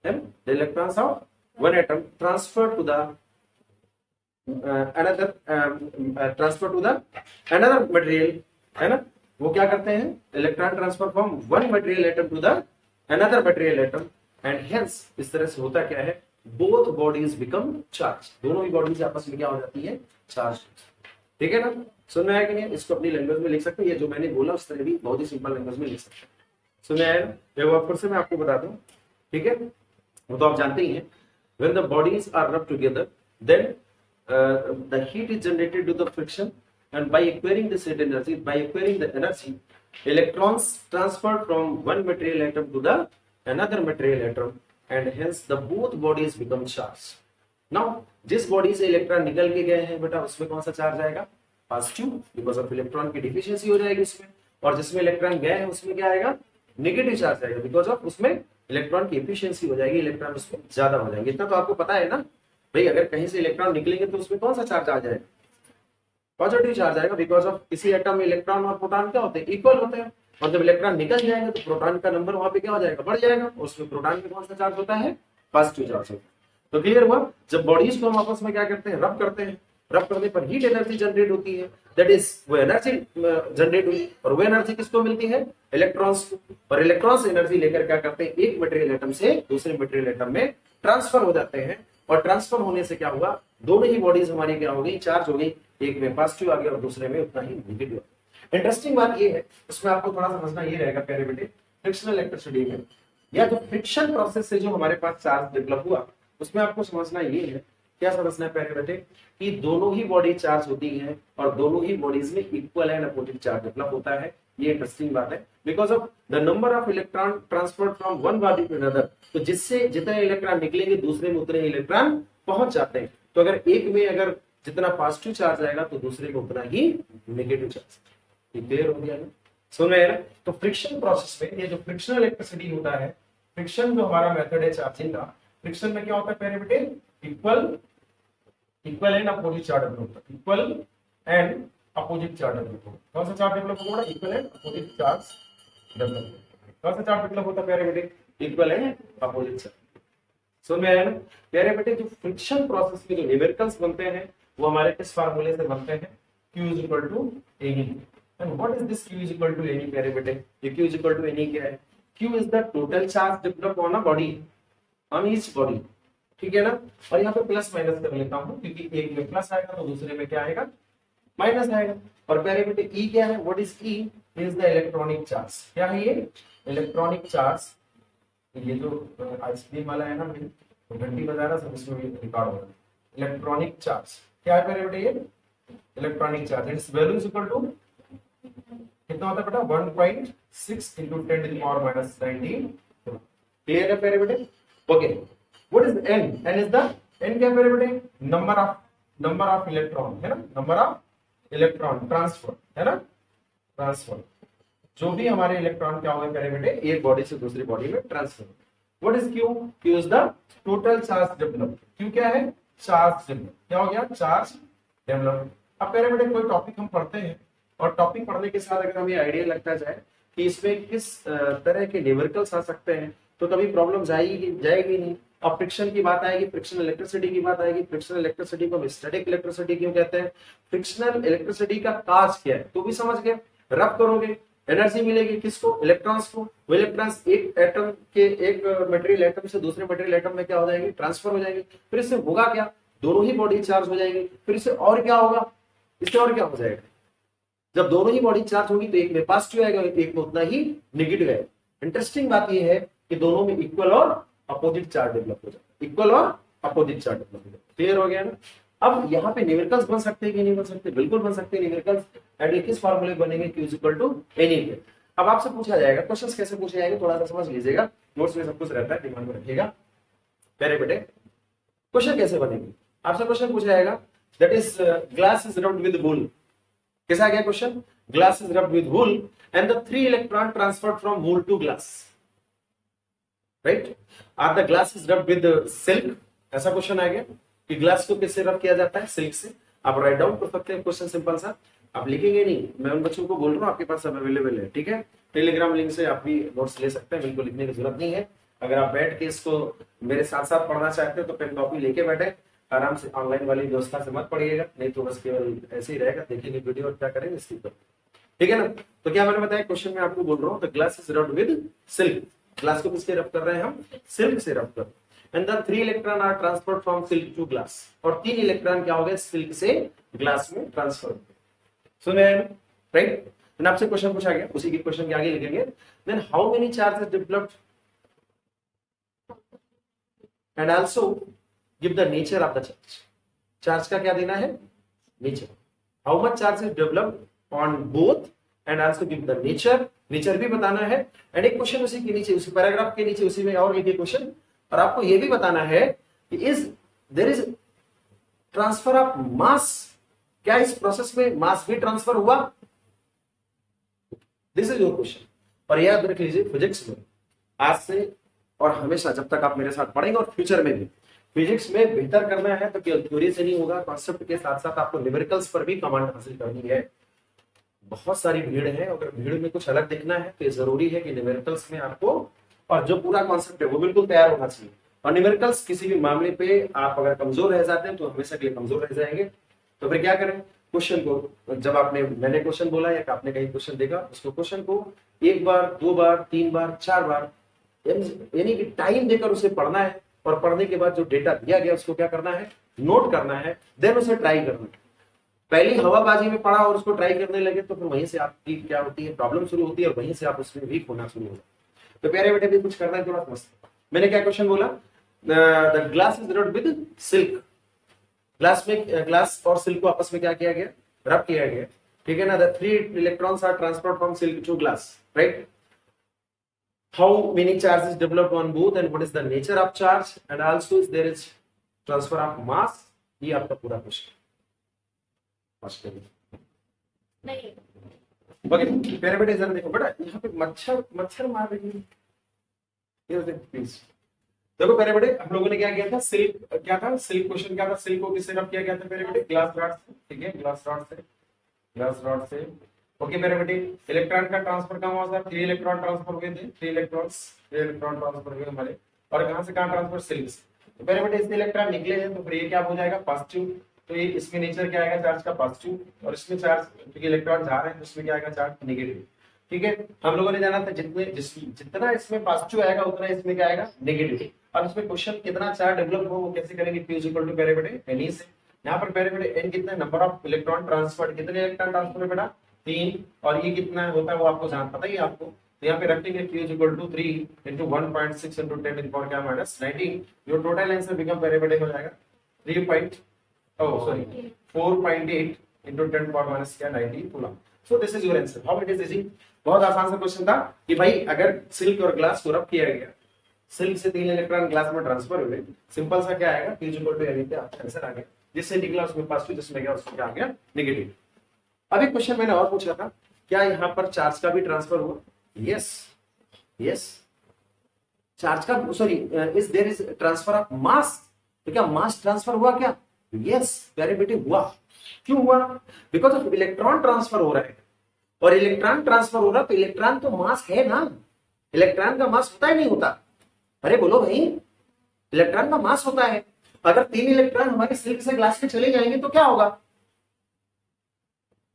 the electrons of one atom transfer to the transfer to the another material, है ना। वो क्या करते हैं? Electron transfer from one material atom to the another material atom, and hence इस तरह से होता क्या है? बोथ बॉडीज बिकम चार्ज, दोनों ही बॉडीज आपस में क्या हो जाती है? चार्ज। ठीक है ना, सुन में आया कि नहीं? इसको अपनी लैंग्वेज में लिख सकते हैं, ये जो मैंने बोला उस तरह भी बहुत ही सिंपल लैंग्वेज में लिख सकते हैं। सुन में आया? फिर से मैं आपको बता दूं, ठीक है, वो तो आप जानते ही हैं। When the bodies are rubbed together, then the heat is generated due to the friction, and by acquiring this heat energy, by acquiring the energy, electrons transferred from one material atom to the another material atom, and hence the both bodies become charged. Now, जिस body से electron निकल के गए हैं बेटा, उसमें कौन सा चार्ज आएगा? पॉजिटिव, बिकॉज ऑफ इलेक्ट्रॉन की डिफिशियंसी हो जाएगी उसमें। और जिसमें इलेक्ट्रॉन गए हैं उसमें क्या आएगा? नेगेटिव चार्ज आएगा, बिकॉज ऑफ उसमें इलेक्ट्रॉन की एफिशिएंसी हो जाएगी, इलेक्ट्रॉन उसमें ज्यादा हो जाएंगे। इतना तो आपको पता है ना भाई, अगर कहीं से इलेक्ट्रॉन निकलेंगे तो उसमें कौन सा चार्ज आ जाएगा? पॉजिटिव चार्ज आएगा, बिकॉज ऑफ किसी एटम में इलेक्ट्रॉन और प्रोटॉन क्या होते हैं? इक्वल होते हैं। और जब इलेक्ट्रॉन निकल जाएंगे तो प्रोटॉन का नंबर वहां पे क्या हो जाएगा? बढ़ जाएगा। उसमें प्रोटॉन में कौन सा चार्ज होता है? पॉजिटिव चार्ज होता है। तो क्लियर हुआ? जब बॉडीज को हम आपस में क्या करते हैं? रब करते हैं। रब करने पर हीट एनर्जी जनरेट होती है, दैट इज वो एनर्जी जनरेट हुई, और वो एनर्जी किसको मिलती है? इलेक्ट्रॉन्स को। और इलेक्ट्रॉन्स एनर्जी लेकर क्या करते हैं? एक मटेरियल एटम से दूसरे मटेरियल एटम में ट्रांसफर हो जाते हैं। और ट्रांसफर होने से क्या हुआ? दोनों ही बॉडीज हमारी क्या हो गई? चार्ज हो गई। एक में पॉजिटिव आ गया और दूसरे में उतना ही नेगेटिव। इंटरेस्टिंग बात ये है, इसमें आपको थोड़ा समझना ये रहेगा प्यारे बेटे, फ्रिक्शनल इलेक्ट्रिसिटी में या जो फ्रिक्शन प्रोसेस से जो हमारे पास चार्ज डेवलप हुआ, उसमें आपको समझना ये है, क्या समझना है प्यारे बेटे, कि दोनों ही बॉडी चार्ज होती है और दोनों ही बॉडीज में equal and opposite charge develop होता है। ये इंटरेस्टिंग बात है, because of the number of electron transferred from one body to another. तो जिससे जितने इलेक्ट्रॉन निकलेंगे दूसरे में उतने इलेक्ट्रॉन पहुंच जाते हैं। तो अगर एक में अगर जितना पॉजिटिव चार्ज आएगा तो दूसरे में उतना ही नेगेटिव चार्ज। क्लियर हो गया ना? सुन रहे हैं? तो फ्रिक्शन प्रोसेस में ये जो फ्रिक्शनल इलेक्ट्रिसिटी होता है, फ्रिक्शन जो हमारा मेथड है चार्जिंग का, फ्रिक्शन में क्या होता है प्यारे बेटे? Equal and opposite charge develop होता है। Equal and opposite charge develop होता है। कौन सा चार्ज डेवलप होगा? Equal and opposite charge develop होता है। कौन सा चार्ज डेवलप होता है प्यारे बेटे? Equal and opposite charge. समझ में आया ना प्यारे बेटे? जो फ्रिक्शन प्रोसेस में जो न्यूमेरिकल्स बनते हैं वो हमारे किस फार्मूले से बनते हैं? Q is equal to Ne। And what is this Q is equal to Ne प्यारे बेटे? ये Q is equal to Ne क्या है? Q is the total charge developed on a body, on each body। ठीक है ना? और यहाँ पे प्लस माइनस कर लेता हूँ, क्योंकि एक में प्लस आएगा तो दूसरे में क्या आएगा? माइनस आएगा। और प्यारे बेटे E क्या है? What is E? Is the electronic charge। क्या है ये? Electronic charge. ये जो आइसक्रीम वाला है ना, तो घंटी बजा रहा सब इसमें रिकॉर्ड हो रहा है। इलेक्ट्रॉनिक चार्ज क्या है प्यारे बेटे? ये electronic charge, its value is equal to कितना होता है बेटा? 1.6 into 10 to the power minus 19। Clear है प्यारे बेटे? Okay, what is n? n is the n क्या प्यारे बेटे? नंबर ऑफ इलेक्ट्रॉन है ना, नंबर ऑफ इलेक्ट्रॉन ट्रांसफर है ना, ट्रांसफर। जो भी हमारे इलेक्ट्रॉन क्या होंगे प्यारे बेटे? एक बॉडी से दूसरी बॉडी में transfer. What is q? q is the total charge develop. q क्या है? Charge develop. क्या हो गया? Charge develop. अब प्यारे बेटे कोई टॉपिक हम पढ़ते हैं और टॉपिक पढ़ने के साथ अगर हमें आइडिया लगता जाए कि इसमें किस तरह के न्यूमेरिकल्स आ सकते हैं, तो कभी प्रॉब्लम जाएगी नहीं। अब फ्रिक्शन की बात आएगी, फ्रिक्शनल इलेक्ट्रिसिटी की बात आएगी। फ्रिक्शनल इलेक्ट्रिसिटी को हम स्टैटिक इलेक्ट्रिसिटी क्यों कहते हैं? फ्रिक्शनल इलेक्ट्रिसिटी का काज क्या है तो भी समझ गए। रब करोगे, एनर्जी मिलेगी किसको? इलेक्ट्रॉन्स को। वो इलेक्ट्रॉन्स एक एटम के, एक मटेरियल एटम से दूसरे मटेरियल एटम में क्या हो जाएंगे? ट्रांसफर हो जाएंगे। फिर इससे होगा क्या? दोनों ही बॉडी चार्ज हो जाएगी। फिर इससे और क्या होगा? इससे और क्या हो जाएगा? जब दोनों ही बॉडी चार्ज होगी तो एक में पॉजिटिव आएगा, एक में उतना ही नेगेटिव आएगा। इंटरेस्टिंग बात यह है कि दोनों में इक्वल और अपोजिट चार्ज डेवलप हो जाता है। इक्वल और अपोजिट चार्ज डेवलप हो जाता है। क्लियर हो गया ना? अब यहाँ पे न्यूमेरिकल्स बन सकते हैं कि नहीं बन सकते? बिल्कुल बन सकते हैं न्यूमेरिकल्स। एंड ये किस फार्मूले बनेंगे? Q is equal to Ne पे। अब आपसे पूछा जाएगा, क्वेश्चंस कैसे पूछे जाएंगे थोड़ा सा समझ लीजिएगा, नोट्स में सब कुछ रहता है, दिमाग में रखिएगा। प्यारे बेटे क्वेश्चन कैसे बनेंगे? आपसे क्वेश्चन पूछा जाएगा that is glass is rubbed with wool. कैसा आ गया question? Glass is rubbed with wool and the 3 electron transferred from wool to glass, right? Or the glass is rubbed with silk? ऐसा question आ गया कि glass को किससे रब किया जाता है? सिल्क से। आप राइट डाउन कर सकते हैं क्वेश्चन, सिंपल सा। आप लिखेंगे नहीं, मैं उन बच्चों को बोल रहा हूँ, आपके पास सब अवेलेबल है, ठीक है? टेलीग्राम लिंक से आप भी नोट्स ले सकते हैं, बिल्कुल लिखने की जरूरत नहीं है। अगर आप बैठ के इसको मेरे साथ साथ पढ़ना चाहते हैं तो पेन कॉपी लेके बैठे आराम से, ऑनलाइन वाली व्यवस्था से मत पढ़िएगा, नहीं तो बस केवल ऐसे ही रहेगा, देखेंगे वीडियो और क्या करेंगे स्किप कर, ठीक है ना? तो क्या मैंने बताया क्वेश्चन में आपको बोल रहा हूँ, the glass is rubbed with silk. Glass को किससे रब कर रहे हैं हम? सिल्क से रब कर। And the 3 electron are transferred from silk to glass. और 3 इलेक्ट्रॉन क्या हो गए? सिल्क से ग्लास में ट्रांसफर। सुने राइट? देन आपसे क्वेश्चन पूछा गया, उसी के क्वेश्चन के आगे लिखेंगे, then how many charges developed? And also give the nature of the charge. Charge का क्या देना है? Nature. How much charge is developed on both and also give the nature. Nature भी बताना है। एंड एक क्वेश्चन उसी के नीचे, उसी पैराग्राफ के नीचे, उसी में और लिखिए क्वेश्चन, और आपको यह भी बताना है कि is there is transfer of mass. क्या इस प्रोसेस में मास भी ट्रांसफर हुआ? This is your question. और याद रख लीजिए, फिजिक्स में आज से और हमेशा जब तक आप मेरे साथ पढ़ेंगे और फ्यूचर में भी फिजिक्स में बेहतर करना है तो केवल थ्योरी से नहीं होगा, कॉन्सेप्ट के साथ साथ आपको न्यूमेरिकल्स पर भी कमांड हासिल करनी है। बहुत सारी भीड़ है, अगर भीड़ में कुछ अलग दिखना है तो ये जरूरी है कि न्यूमेरिकल्स में आपको, और जो पूरा कॉन्सेप्ट है वो बिल्कुल तैयार होना चाहिए। और न्यूमेरिकल्स किसी भी मामले पे आप अगर कमजोर रह जाते हैं तो हमेशा के लिए कमजोर रह जाएंगे। तो फिर क्या करें? क्वेश्चन को जब मैंने क्वेश्चन बोला या आपने कहीं क्वेश्चन देखा, उसको क्वेश्चन को एक बार, दो बार, तीन बार, चार बार, यानी कि टाइम देकर उसे पढ़ना है। और पढ़ने के बाद जो डेटा दिया गया उसको क्या करना है? नोट करना है, देन उसे ट्राई करना है। पहली हवाबाजी में पढ़ा और उसको ट्राई करने लगे तो फिर वहीं से आपकी क्या होती है? प्रॉब्लम शुरू होती है, और वहीं से आप उसमें वीक होना शुरू होता है। तो प्यारे बेटे भी कुछ करना है थोड़ा मस्त। मैंने क्या क्वेश्चन बोला? The glass is rubbed with silk. Glass और सिल्क को आपस में क्या किया गया? रब किया गया, ठीक है ना। The 3 electrons are transferred from silk to glass, right. How many charges developed on both and what is the nature of charge, and also is there is transfer of mass? ये आपका पूरा क्वेश्चन नहीं। Okay प्यारे बेटे जरा देखो बेटा, यहाँ पे मच्छर मार रही है, ये देखो प्लीज। देखो प्यारे बेटे, हम लोगों ने क्या किया था? सिल्क क्या था? सिल्क क्वेश्चन क्या था? सिल्क को किससे रब किया गया था प्यारे बेटे? ग्लास रॉड से, ठीक है, ग्लास रॉड से। ओके मेरे बेटे, इलेक्ट्रॉन का ट्रांसफर कहाँ हुआ था? 3 इलेक्ट्रॉन ट्रांसफर हुए थे, 3 इलेक्ट्रॉन ट्रांसफर हुए हमारे। और कहां से कहां ट्रांसफर? सिल्क से। तो मेरे बेटे इसमें इलेक्ट्रॉन निकले हैं तो फिर ये क्या हो जाएगा? पॉजिटिव। तो ये इसमें नेचर क्या आएगा? चार्ज का पॉजिटिव। और इसमें चार्ज, क्योंकि इलेक्ट्रॉन जा रहे हैं तो इसमें क्या आएगा? चार्ज नेगेटिव, ठीक है। हम लोगों ने जाना था जितना इसमें पॉजिटिव आएगा उतना इसमें क्या आएगा? नेगेटिव। अब इसमें क्वेश्चन कितना चार्ज डेवलप हो वो कैसे करेंगे? Q इक्वल टू मेरे बेटे एन से। यहाँ पर मेरे बेटे एन कितना? Number of electron transfer. कितने इलेक्ट्रॉन ट्रांसफर है बेटा? 3। और ये कितना होता है वो आपको जान पता ही है आपको। तो यहाँ पे रखेंगे Q equal to 3 into 1.6 into 10 to the power क्या? -19। Your total answer become very बड़े हो जाएगा 4.8 इंटू 10 टू द पावर क्या? 19 coulomb. So this is your answer. How it is easy? बहुत आसान सा क्वेश्चन था कि भाई अगर सिल्क और ग्लास को रब किया गया, सिल्क से 3 इलेक्ट्रॉन ग्लास में ट्रांसफर हुए, सिंपल सा क्या आएगा? Q इक्वल टू एन पे आपका आंसर आ गया। जिससे निकला उसमें पॉजिटिव, जिसमें गया उसमें क्या आ गया? नेगेटिव। अब एक क्वेश्चन मैंने और पूछा था, क्या यहाँ पर चार्ज का भी ट्रांसफर हुआ? यस। चार्ज का, sorry, is there is transfer of mass. तो क्या मास ट्रांसफर हुआ क्या? यस प्यारे बेटे हुआ। क्यों हुआ? बिकॉज ऑफ इलेक्ट्रॉन ट्रांसफर हो रहा है, और इलेक्ट्रॉन ट्रांसफर हो रहा है तो इलेक्ट्रॉन तो मास है ना। इलेक्ट्रॉन का मास होता है नहीं होता? अरे बोलो भाई, इलेक्ट्रॉन का मास होता है। अगर 3 इलेक्ट्रॉन हमारे सिल्क से ग्लास में चले जाएंगे तो क्या होगा?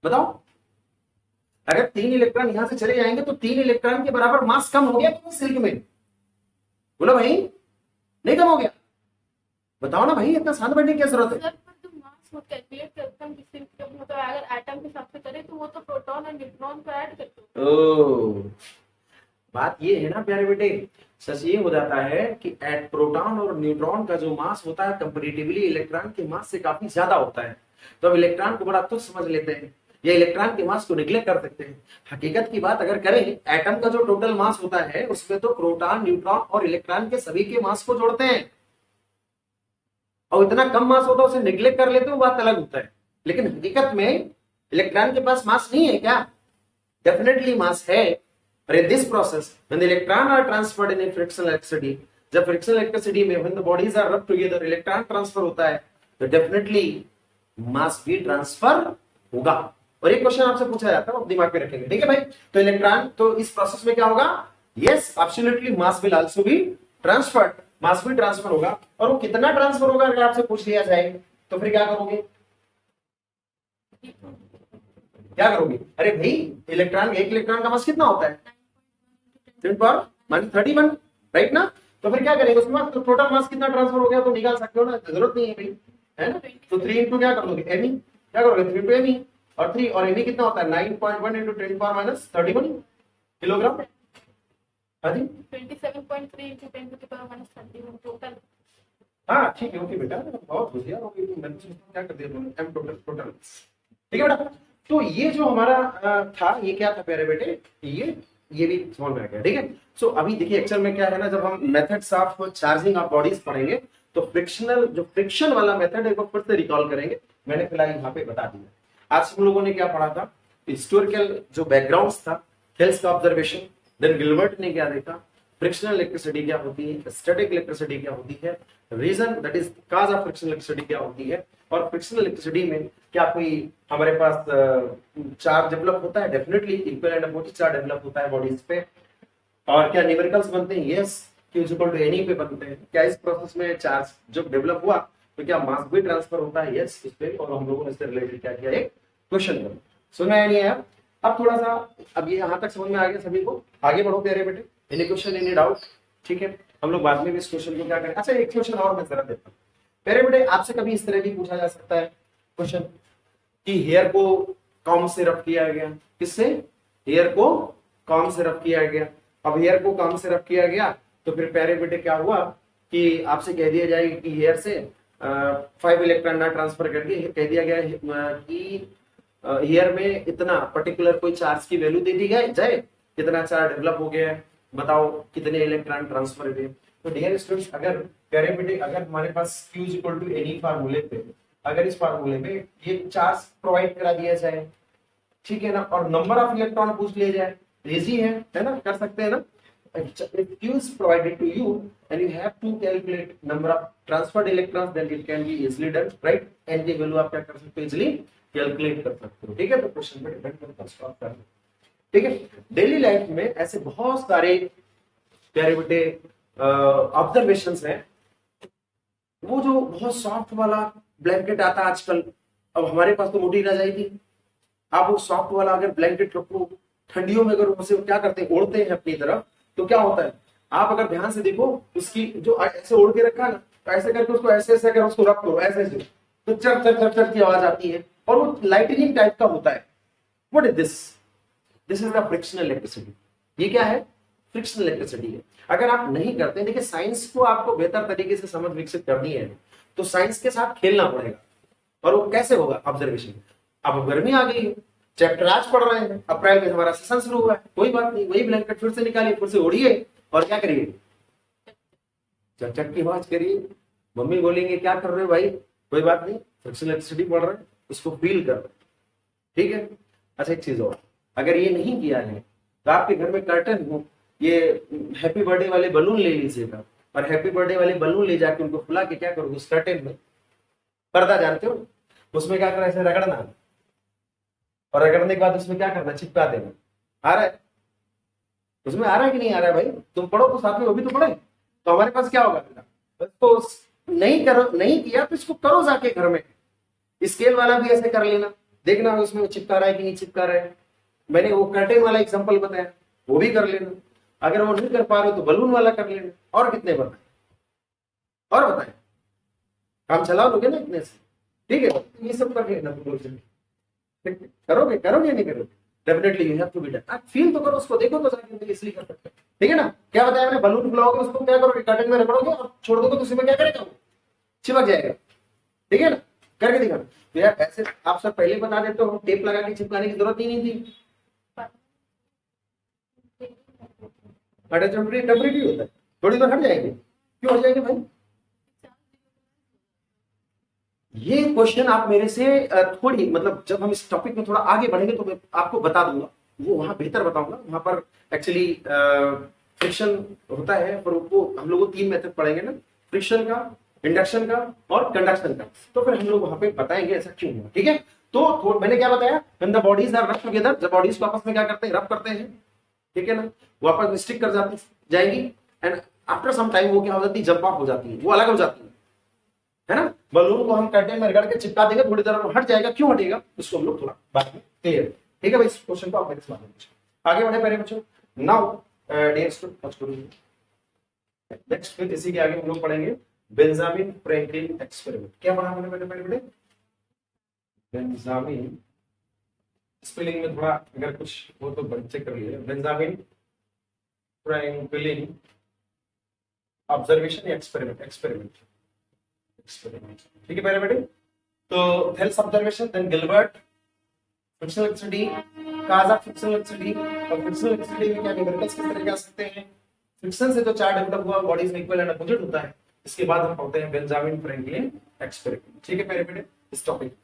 बताओ। अगर 3 इलेक्ट्रॉन यहां से चले जाएंगे तो 3 इलेक्ट्रॉन के बराबर मास कम हो गया तो सिल्क में? बोलो भाई, नहीं कम हो गया? बताओ ना भाई, इतना शांत बैठने की क्या जरूरत है? सर पर जो मास वो कैलकुलेट करते हैं किसी मतलब अगर एटम के हिसाब से करें तो वो तो प्रोटॉन और न्यूट्रॉन को ऐड करते हैं। ओ, बात ये है ना प्यारे बेटे, सच ये हो जाता है कि प्रोटॉन और न्यूट्रॉन का जो मास होता है कंपैरेटिवली इलेक्ट्रॉन के मास से काफी ज्यादा होता है। तो अब इलेक्ट्रॉन को बड़ा तुच्छ समझ लेते हैं या इलेक्ट्रॉन के मास को निग्लेक्ट कर सकते हैं। हकीकत की बात अगर करें, एटम का जो टोटल मास होता है उसमें तो प्रोटॉन, न्यूट्रॉन और इलेक्ट्रॉन के सभी के मास को जोड़ते हैं, और इतना कम मास होता है उसे निग्लेक्ट कर लेते हैं, बात अलग होता है। लेकिन हकीकत में इलेक्ट्रॉन के पास मास नहीं है क्या? डेफिनेटली मास है। और in this process when the electron are transferred in frictional electricity, जब फ्रिक्शनल इलेक्ट्रिसिटी में when the bodies are rub together electron transfer होता है तो डेफिनेटली मास भी ट्रांसफर होगा। और एक क्वेश्चन आपसे पूछा जाता है, आप दिमाग में रखेंगे, ठीक है भाई। तो इलेक्ट्रॉन, तो इस प्रोसेस में क्या होगा? Yes absolutely, mass will also be transferred. Mass भी ट्रांसफर होगा, और वो कितना ट्रांसफर होगा अगर आपसे पूछ लिया जाए तो फिर क्या करोगे? क्या करोगे? अरे भाई इलेक्ट्रॉन, एक इलेक्ट्रॉन का मास कितना होता है? 10⁻31, राइट ना। तो फिर क्या करेंगे उसमें? तो टोटल मास कितना ट्रांसफर हो गया तो निकाल सकते हो ना, जरूरत नहीं है भाई, है ना। तो 3 इंटू क्या कर दोगे? एमी, क्या करोगे? 3 इंटू एमी, और 3 और एमी कितना होता है? 9.1 इंटू 10⁻31 किलोग्राम। हाँ जी, 27.3 into 10 to the power -31 total. हाँ ठीक है, ओके बेटा, बहुत बढ़िया। ओके, मैंने सोचा क्या कर दिया तुमने, एम टोटल टोटल। ठीक है बेटा। तो ये जो हमारा था, ये क्या था प्यारे बेटे, ये भी समझ में आ गया। ठीक है। सो अभी देखिए एक्चुअल में क्या है ना, जब हम methods of charging of bodies पढ़ेंगे तो फ्रिक्शनल, जो फ्रिक्शन वाला मेथड है वो फिर से रिकॉल करेंगे। मैंने फिलहाल यहाँ पे बता दिया। आज हम लोगों ने क्या पढ़ा था, हिस्टोरिकल जो बैकग्राउंड था, हेल्स का ऑब्जर्वेशन, देन गिलबर्ट ने क्या देखा, फ्रिक्शनल इलेक्ट्रिसिटी क्या होती है, स्टैटिक इलेक्ट्रिसिटी क्या होती है, reason that is cause of frictional electricity क्या होती है, और फ्रिक्शनल इलेक्ट्रिसिटी में क्या कोई हमारे पास चार्ज डेवलप होता है, definitely equal and opposite charge develop होता है बॉडीज पे, और क्या न्यूमेरिकल्स बनते हैं, yes, Q is equal to any पे बनते हैं। क्या इस प्रोसेस में चार्ज जब डेवलप हुआ तो क्या मास भी ट्रांसफर होता है, यस, इस पे, और हम लोगों ने इससे रिलेटेड क्या किया, एक क्वेश्चन कर सुना है नहीं आया। अब थोड़ा सा, अब ये यहाँ तक समझ में आ गया सभी को, आगे बढ़ो प्यारे बेटे, एनी क्वेश्चन, एनी डाउट। ठीक है, हम लोग बाद में भी इस क्वेश्चन को क्या करें। अच्छा, एक क्वेश्चन और मैं जरा देता हूँ प्यारे बेटे, आपसे कभी इस तरह भी पूछा जा सकता है क्वेश्चन कि हेयर को कौन से रब किया गया, किससे, हेयर को कौन से रब किया गया। अब हेयर को कौन से रब किया गया तो फिर प्यारे बेटे क्या हुआ कि आपसे कह दिया जाएगा कि हेयर से 5 इलेक्ट्रॉन ना ट्रांसफर करके कह दिया गया कि हेयर में इतना पर्टिकुलर कोई चार्ज की वैल्यू दे दी जाए, कितना चार्ज डेवलप हो गया है, बताओ कितने इलेक्ट्रॉन ट्रांसफर हुए। तो डियर स्टूडेंट्स, अगर प्यारे बेटे, अगर हमारे पास Q is equal to any फार्मूले पे, अगर इस फार्मूले में ये चार्ज प्रोवाइड करा दिया जाए, ठीक है ना, और नंबर ऑफ इलेक्ट्रॉन पूछ लिया जाए, इजी है ना, कर सकते हैं ना। If Q is provided to you and you have to calculate number of transferred electrons, then it can be easily done, right? n की वैल्यू आप क्या कर सकते हो, इजीली कैलकुलेट कर सकते हो। ठीक है, तो क्वेश्चन पे डिपेंड करता है, स्टॉप कर। ठीक है, डेली लाइफ में ऐसे बहुत सारे प्यारे बेटे ऑब्जर्वेशंस हैं। वो जो बहुत सॉफ्ट वाला ब्लैंकेट आता है आजकल, अब हमारे पास तो मोटी रजाई थी, आप वो सॉफ्ट वाला अगर ब्लैंकेट रखो, ठंडियों में अगर उसे क्या करते हैं, ओढ़ते हैं अपनी तरफ, तो क्या होता है, आप अगर ध्यान से देखो, उसकी जो ऐसे ओढ़ के रखा ना, तो ऐसे करके उसको ऐसे ऐसे अगर उसको रख दो ऐसे ऐसे, तो चर चर चर चर की आवाज आती है, और वो लाइटनिंग टाइप का होता है। What is this? This is the frictional electricity. ये क्या है? फ्रिक्शनल इलेक्ट्रिसिटी है। अगर आप नहीं करते, देखिए साइंस को आपको बेहतर तरीके से समझ विकसित करनी है तो साइंस के साथ खेलना पड़ेगा। और वो कैसे होगा? ऑब्जर्वेशन। अब गर्मी आ गई है, चैप्टर आज पढ़ रहे हैं, अप्रैल में हमारा सेशन शुरू हुआ है, कोई बात नहीं, वही ब्लैंकेट फिर से निकालिए, फिर से ओढ़िए, और क्या करिए, चक चक की आवाज करिए। मम्मी बोलेंगे क्या कर रहे हो भाई, कोई बात नहीं, फ्रिक्शनल इलेक्ट्रिसिटी पढ़ रहे हैं, उसको फील कर रहे हैं। ठीक है। अच्छा, एक चीज और, अगर ये नहीं किया है तो आपके घर में कर्टन हो, ये हैप्पी बर्थडे वाले बलून ले लीजिएगा, और हैप्पी बर्थडे वाले बलून ले जाके उनको फुला के क्या करोगे, उस कर्टन में, पर्दा जानते हो, उसमें क्या करना, ऐसे रगड़ना, और रगड़ने के बाद उसमें क्या करना, चिपका देना। आ रहा है उसमें, आ रहा है कि नहीं आ रहा है भाई? तुम पढ़ो तो साथ में वो भी तो पढ़े। तो हमारे पास क्या होगा बेटा, तो नहीं करो, नहीं किया तो इसको करो जाके घर में। स्केल वाला भी ऐसे कर लेना, देखना उसमें चिपका रहा है कि नहीं चिपका रहा है। मैंने वो कर्टेन वाला एग्जांपल बताया, वो भी कर लेना। अगर वो नहीं कर पा रहे हो तो बलून वाला कर लेना। और कितने बताए, और बताए, काम चला लोगे ना इतने से। ठीक है, ये सब कर लेना। करोगे करोगे नहीं करोगे, definitely you have to be done. आप फील तो करो उसको, देखो तो जाके, इसलिए कर सकते हैं। ठीक है ना। क्या बताया मैंने, बलून फुलाओगे, उसको क्या करोगे, कर्टन में रगड़ोगे और छोड़ दोगे, तो उसमें क्या करेगा, वो चिपक जाएगा। ठीक है ना, करके दिखाना। तो यार ऐसे आप सब पहले बता देते हो, टेप लगा के चिपकाने की जरूरत ही नहीं थी। टेम्परेरी होता है, थोड़ी देर हट जाएंगे। क्यों हट जाएंगे भाई? ये क्वेश्चन आप मेरे से थोड़ी, मतलब जब हम इस टॉपिक में थोड़ा आगे बढ़ेंगे तो मैं आपको बता दूंगा, वो वहां बेहतर बताऊंगा। वहां पर एक्चुअली फ्रिक्शन होता है, पर वो हम लोग 3 मेथड पढ़ेंगे ना, फ्रिक्शन का, इंडक्शन का और कंडक्शन का। तो फिर हम लोग वहां पे बताएंगे ऐसा क्यों हुआ। ठीक है। तो मैंने क्या बताया, when the bodies are rub together, जब बॉडीज को आपस में क्या करते हैं, रब करते हैं। ठीक है ना, वो आपस में स्टिक कर जाएंगी, एंड आफ्टर सम टाइम वो क्या हो जाती है, जंप ऑफ हो जाती है, वो अलग हो जाती है ना। बलून को हम कर्टेन में रगड़ के चिपका देंगे, थोड़ी देर में हट जाएगा। क्यों हटेगा, उसको हम लोग थोड़ा बाद में क्लियर। ठीक है भाई, इस क्वेश्चन को आप मेरे से बाद में पूछो। आगे बढ़े मेरे बच्चों। नाउ डियर स्टूडेंट, नेक्स्ट फिर इसी के आगे हम लोग पढ़ेंगे बेंजामिन फ्रैंकलिन एक्सपेरिमेंट। क्या पढ़ा मैंने बेटे? बेंजामिन, स्पेलिंग में थोड़ा अगर कुछ हो तो बच्चे कर लिए। Benjamin Franklin observation experiment. Experiment. ठीक है प्यारे बेटे, तो Thales observation, then Gilbert, frictional electricity, काजा फ्रिक्शनल इलेक्ट्रिसिटी। और फ्रिक्शनल इलेक्ट्रिसिटी में क्या न्यूमेरिकल्स किस तरह के आ सकते हैं? फ्रिक्शन से जो चार्ज डेवलप हुआ बॉडीज में इक्वल एंड अपोजिट होता है। इसके बाद हम पढ़ते हैं बेंजामिन फ्रैंकलिन एक्सपेरिमेंट। ठीक है प्यारे बेटे, इस टॉपिक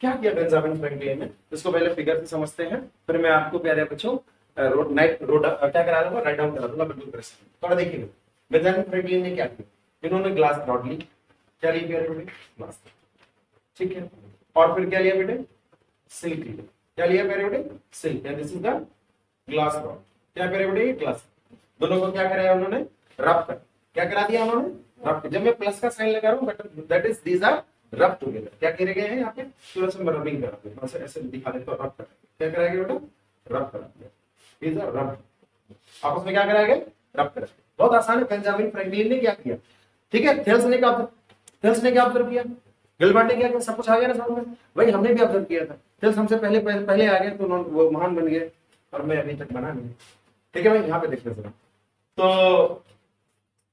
क्या किया बेंजामिन फ्रैंकलिन ने, इसको पहले फिगर से समझते हैं, फिर मैं आपको प्यारे बच्चों रोड क्या करा दूंगा, राइट डाउन करा दूंगा बिल्कुल प्रेस। थोड़ा देखिएगा बेंजामिन फ्रैंकलिन ने क्या किया। इन्होंने ग्लास रॉड ली, क्या ली प्यारे बेटे? ग्लास। ठीक है, और फिर क्या लिया बेटे? सिल्क लिया। क्या लिया प्यारे बेटे? Silk. This is the glass rod. क्या प्यारे बेटे? ग्लास। दोनों को क्या कराया उन्होंने? रब कर। क्या करा दिया उन्होंने? रब। जब मैं प्लस का साइन लगा रहा हूं but that is these are rub together. क्या करे गए हैं यहाँ पे? थोड़ा सा रबिंग करा दिया, ऐसे ऐसे दिखा देता हूं, रब कर। क्या कराया गया बेटा? रब करा दिया। दीज आर रब। आपस में क्या कराया गया? रब करा। बहुत आसान है। बेंजामिन फ्रैंकलिन ने क्या किया? ठीक है, थेल्स ने क्या ऑब्जर्व किया, गिलबर्ट ने क्या किया, सब कुछ आ गया ना समझ में? वही हमने भी ऑब्जर्व किया था। थेल्स हमसे पहले आ गए तो वो महान बन गए और मैं अभी तक बना नहीं। ठीक है भाई, यहाँ पे देखिए जरा, तो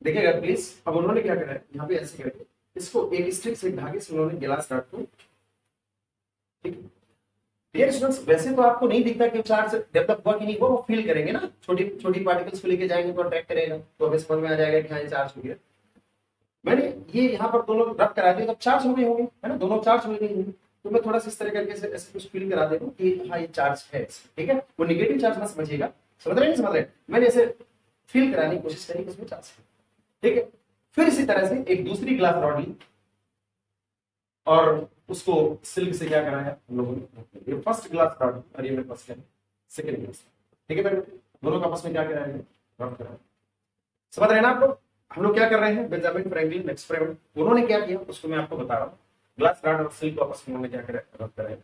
देखिएगा प्लीज। अब उन्होंने क्या करा है, यहाँ पे ऐसे करके इसको एक स्टिक से धागे से उन्होंने गिलास रॉड को, ठीक है डियर स्टूडेंट्स, वैसे तो आपको नहीं दिखता कि चार्ज डेवलप हुआ कि नहीं हुआ, वो फील करेंगे ना, छोटी छोटी पार्टिकल्स को लेके जाएंगे तो अट्रैक्ट करेगा, तो हमें समझ में आ जाएगा कि हाँ ये चार्ज हो गया। मैंने ये यहाँ पर दोनों रब करा दिए, तब चार्ज हो गए होंगे, है ना, दोनों चार्ज हो गए होंगे। तो मैं थोड़ा सा इस तरह करके ऐसे कुछ फील करा देता हूँ कि हाँ ये चार्ज है। ठीक है, वो निगेटिव चार्ज मत समझिएगा, समझ रहे नहीं समझ रहे, मैंने ऐसे फील कराने की कोशिश करी कि उसमें चार्ज है। ठीक है, फिर इसी तरह से एक दूसरी ग्लास रॉड ली और उसको सिल्क से क्या कराया हम लोगों ने, ये फर्स्ट ग्लास रॉड और ये फर्स्ट है सेकंड ग्लास। ठीक है, दोनों का आपस में क्या कराया, रब कराया। समझ रहे हैं ना आप लोग? हम लोग क्या कर रहे हैं, बेंजामिन फ्रैंकलिन एक्सपेरिमेंट, उन्होंने क्या किया उसको मैं आपको बता रहा हूँ। ग्लास रॉड और सिल्क को आपस में उन्होंने क्या कराया, रब कराया।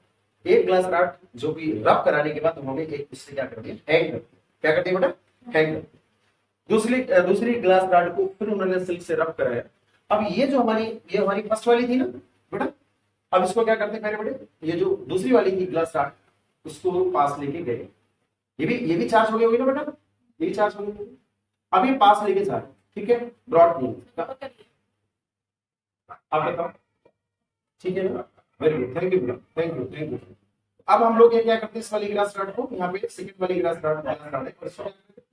एक ग्लास रॉड जो कि रब कराने के बाद उन्होंने एक उससे क्या कर दिया, हैंग कर दिया। क्या कर दिया बेटा? हैंग कर दिया। दूसरी ग्लास रॉड को फिर उन्होंने सिल्क से रब कराया। अब ये हमारी फर्स्ट वाली थी ना बेटा, अब इसको क्या करते हैं बेटे, ये जो दूसरी वाली थी ग्लास रॉड उसको पास लेके गए। ये भी चार्ज हो गई होगी ना बेटा, ये भी चार्ज हो गई। अब ये पास लेके जा रहे, ठीक है, ब्रॉड नहीं, आप बताओ, ठीक है ना, very good, thank you thank you thank you. अब हम लोग ये क्या करते हैं, इस वाली ग्लास रॉड को यहाँ पे सेकंड वाली ग्लास रॉड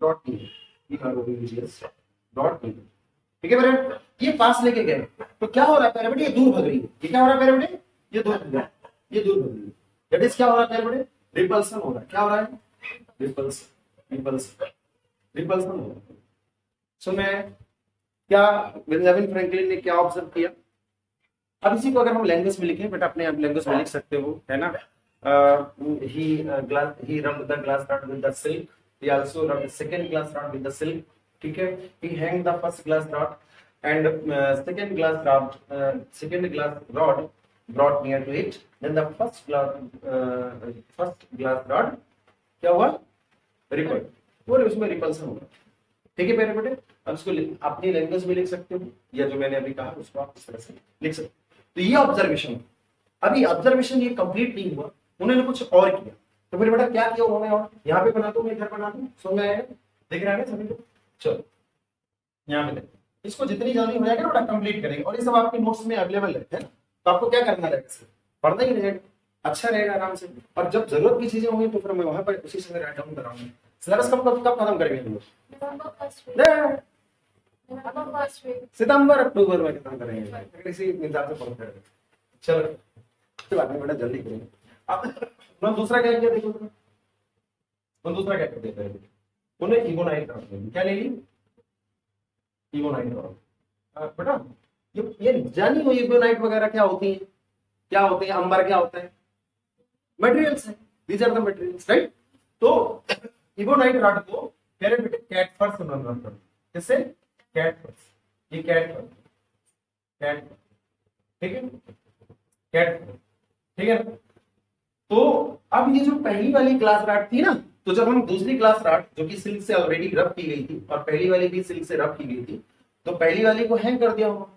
डॉट नहीं है, डॉट नहीं, ठीक है बेटे, ये पास लेके गए तो क्या हो रहा है बेटे, ये दूर भग रही है। ये क्या हो रहा है बेटे, ये दूर भग रहा है, ये दूर भग रही है। दैट इज क्या हो रहा है बेटे, रिपल्सन हो रहा है। क्या हो रहा है? रिपल्सन रिपल्सन हो रहा है। सो मैं क्या, बेंजामिन फ्रैंकलिन ने क्या ऑब्जर्व किया? अब इसी को अगर हम लैंग्वेज में लिखें बेटा, अपने आप लैंग्वेज में लिख सकते हो, है ना। he rubbed the glass rod with the silk, he also rubbed the second glass rod with the silk, ठीक है, he hanged the first glass rod and second glass rod brought near to it, then the first glass rod क्या हुआ, ripple, वो उसमें repulsion होगा। ठीक है बेटे, अब इसको अपनी लैंग्वेज में लिख सकते हो या जो मैंने अभी कहा उसको आप इस तरह से लिख सकते हो। तो ये ऑब्जर्वेशन, अभी ऑब्जर्वेशन ये कंप्लीट नहीं हुआ, उन्होंने कुछ और किया। तो फिर बेटा क्या किया उन्होंने, और यहाँ पे बना दो, मैं इधर बना दूं, समझ में आएगा, दिख रहा है ना सभी को? चलो यहाँ पे इसको जितनी जल्दी हो जाएगा बेटा कंप्लीट करेंगे, और ये सब आपके नोट्स में अवेलेबल है ना। तो आपको क्या करना रहेगा, पढ़ना ही रहेगा, अच्छा रहेगा आराम से। और जब जरूरत की चीजें होंगी तो फिर मैं वहां पर उसी समय राइट डाउन कराऊंगा। सिलेबस कब खत्म करेंगे हम लोग? सितंबर अक्टूबर में खत्म करेंगे, इसी हिसाब से पढ़ते रहेंगे। चलो कोई बात नहीं बेटा, जल्दी करेंगे। अब दूसरा क्या किया देखो, दूसरा क्या करते हैं, उन्हें इगोनाइट क्या ले ली, इगोनाइट बेटा। ये जानी हो इगोनाइट वगैरह क्या होती है, क्या होते हैं, अंबर क्या होता है, मटेरियल्स है, these are the materials, right. तो इगोनाइट रॉड को कैट फर्स्ट रन करो, किससे, कैट फर्स्ट, ये कैट ठीक है, कैट ठीक है। तो अब ये जो पहली वाली ग्लास रॉड थी ना, तो जब हम दूसरी ग्लास रॉड जो कि सिल्क से ऑलरेडी रब की गई थी और पहली वाली भी सिल्क से रब की गई थी, तो पहली वाली को हैंग कर दिया होगा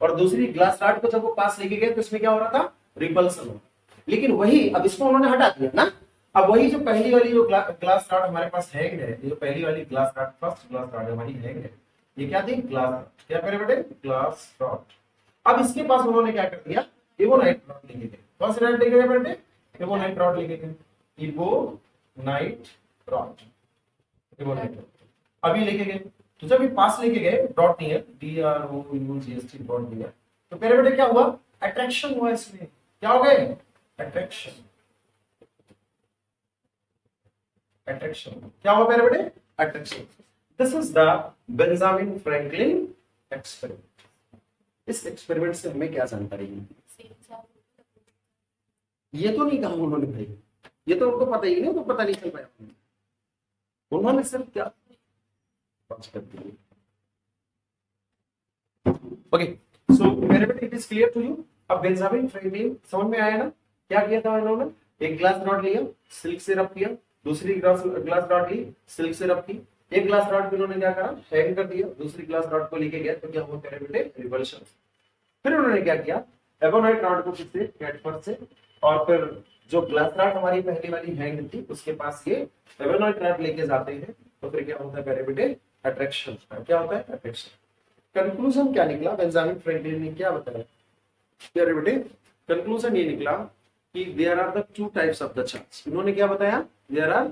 और दूसरी ग्लास रॉड को जब वो पास लेके गए तो इसमें क्या हो रहा था, रिपल्सन हो। लेकिन वही अब इसको उन्होंने हटा दिया ना, अब वही जो पहली वाली जो ग्लास रॉड हमारे पास हैंग है, ये जो पहली वाली glass rod first glass rod है वही हैंग है, ये क्या थी, ग्लास, क्या करे बेटे, ग्लास रॉड। अब इसके पास उन्होंने क्या कर दिया, इबोनाइट रॉड लेके गए। कौन सी रॉड लेके गए बेटे, इबोनाइट रॉड लेके गए, इबोनाइट रॉड, इबोनाइट रॉड अभी लेके गए। तो जब ये पास लेके गए, dot near, DROUGST dot near, तो मेरे बेटे क्या हुआ, अट्रैक्शन हुआ इसमें, क्या हो गए, अट्रैक्शन, अट्रैक्शन क्या हुआ मेरे बेटे, attraction. This is the Benjamin Franklin experiment. इस एक्सपेरिमेंट से हमें क्या जानकारी मिली, ये तो नहीं कहा उन्होंने भाई, ये तो उनको पता ही नहीं, तो पता नहीं चल पाया उन्होंने सिर्फ क्या ओके। सो मेरे बेटे it is clear to you. अब बेंजामिन फ्रैंकलिन समझ में आया ना, क्या किया था इन्होंने, एक ग्लास रॉड लिया, सिल्क से रब किया, दूसरी ग्लास रॉड ली, सिल्क से रब की, एक ग्लास रॉड को इन्होंने क्या करा, हैंग कर दिया, दूसरी ग्लास रॉड को लेके गया, तो क्या हुआ मेरे बेटे, रिवल्शन। फिर उन्होंने क्या किया, एबोनाइट रॉड को किससे, कैटफर से, और फिर जो ग्लास रॉड हमारी पहली वाली हैंग थी उसके पास ये एबोनाइट रॉड लेके जाते हैं, तो फिर क्या होता है मेरे बेटे, अट्रैक्शन। क्या होता है, अट्रैक्शन। कंक्लूजन क्या निकला, बेंजामिन फ्रैंकलिन ने क्या बताया मेरे बेटे, कंक्लूजन ये निकला कि there are the two types of the charge. इन्होंने क्या बताया, there are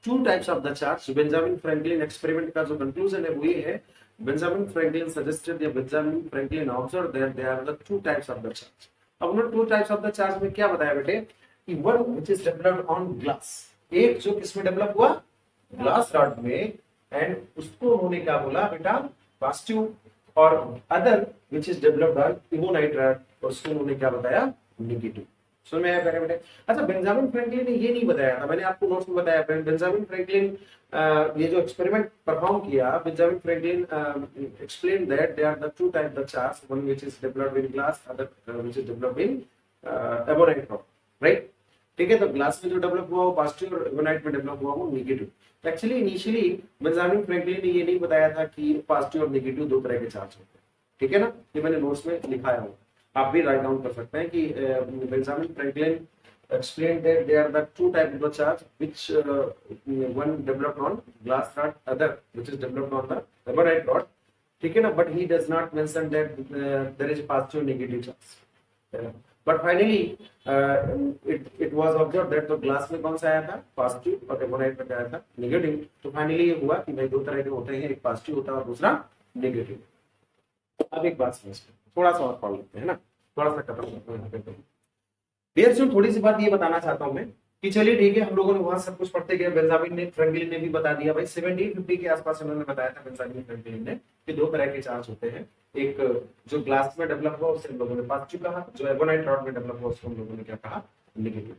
two types of the charge. Benjamin Franklin experiment का जो कंक्लूजन है वो ये है, बेंजामिन फ्रैंकलिन सजेस्टेड या Benjamin Franklin observe that there are the two types of the charge. अब उन्होंने two types of the charge में क्या बताया बेटे, कि one which is developed on glass, एक जो किसमें डेवलप हुआ, ग्लास रॉड में, एंड उसको उन्होंने क्या बोला बेटा, पॉजिटिव, और other which is developed on ebonite rod, और उसको उन्होंने क्या बताया, नेगेटिव। समझ में आया बेटे। अच्छा, बेंजामिन फ्रैंकलिन ने ये नहीं बताया था, मैंने आपको नोट्स में बताया, बेंजामिन फ्रैंकलिन ये जो एक्सपेरिमेंट परफॉर्म किया, Benjamin Franklin explain that there are the two type the charge, one which is developed in glass, other which is developed in ebonite rod, right. ठीक है, तो ग्लास में जो डेवलप हुआ वो पॉजिटिव और एबोनाइट में डेवलप हुआ वो negative. Actually initially Benjamin Franklin ने ये नहीं बताया था कि पॉजिटिव और नेगेटिव दो तरह के चार्ज होते हैं, ठीक है ना, ये मैंने नोट्स में लिखाया हूँ, आप भी राइट डाउन कर सकते हैं कि Benjamin Franklin explained that there are the two types of the charge which one developed on glass rod, other which is developed on the eberite rod, ठीक है ना, but he does not mention that there is positive negative charge, but finally it was observed that तो glass में कौन सा आया था, positive, और एबोनाइट में क्या आया था, नेगेटिव। तो फाइनली ये हुआ कि भाई दो तरह के होते हैं, एक पॉजिटिव होता है और दूसरा नेगेटिव। अब एक बात समझ, थोड़ा सा और पढ़ लेते हैं ना, थोड़ा सा खत्म करते हैं। डियर स्टूडेंट, थोड़ी सी बात ये बताना चाहता हूं मैं कि चलिए ठीक है, हम लोगों ने वहां सब कुछ पढ़ते गए, बेंजामिन ने फ्रैंकलिन ने भी बता दिया भाई 1750 के आसपास इन्होंने बताया था बेंजामिन फ्रैंकलिन ने कि दो तरह के चार्ज होते हैं, एक जो ग्लास में डेवलप हुआ उसे हम लोगों ने पॉजिटिव कहा, जो एबोनाइट रॉड में डेवलप हुआ उसको हम लोगों ने क्या कहा, नेगेटिव।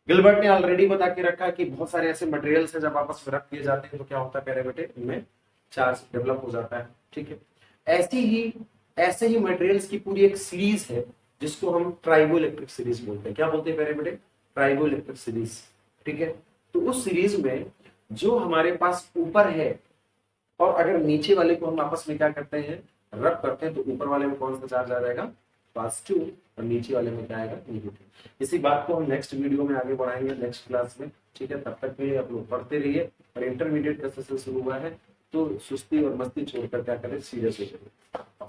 गिलबर्ट ने ऑलरेडी बता के रखा कि बहुत सारे ऐसे मटेरियल्स हैं जब आपस में रख दिए जाते हैं तो क्या होता है प्यारे बेटे, इनमें चार्ज डेवलप हो जाता है, ठीक है। ऐसे ही मटेरियल्स की पूरी एक सीरीज है जिसको हम ट्राइबो इलेक्ट्रिक सीरीज बोलते हैं। क्या बोलते हैं प्यारे बेटे, ट्राइबो इलेक्ट्रिक सीरीज, ठीक है। तो उस सीरीज में जो हमारे पास ऊपर है, और अगर नीचे वाले को हम आपस में क्या करते हैं, रब करते हैं, तो ऊपर वाले में कौन सा चार्ज आ जाएगा, पॉजिटिव, और नीचे वाले में क्या आएगा, नेगेटिव। इसी बात को हम नेक्स्ट वीडियो में आगे बढ़ाएंगे, नेक्स्ट क्लास में, ठीक है। तब तक के लिए आप लोग पढ़ते रहिए, और इंटरमीडिएट का सेशन शुरू हुआ है तो सुस्ती और मस्ती छोड़कर क्या करें, सीरियस हो जाइए।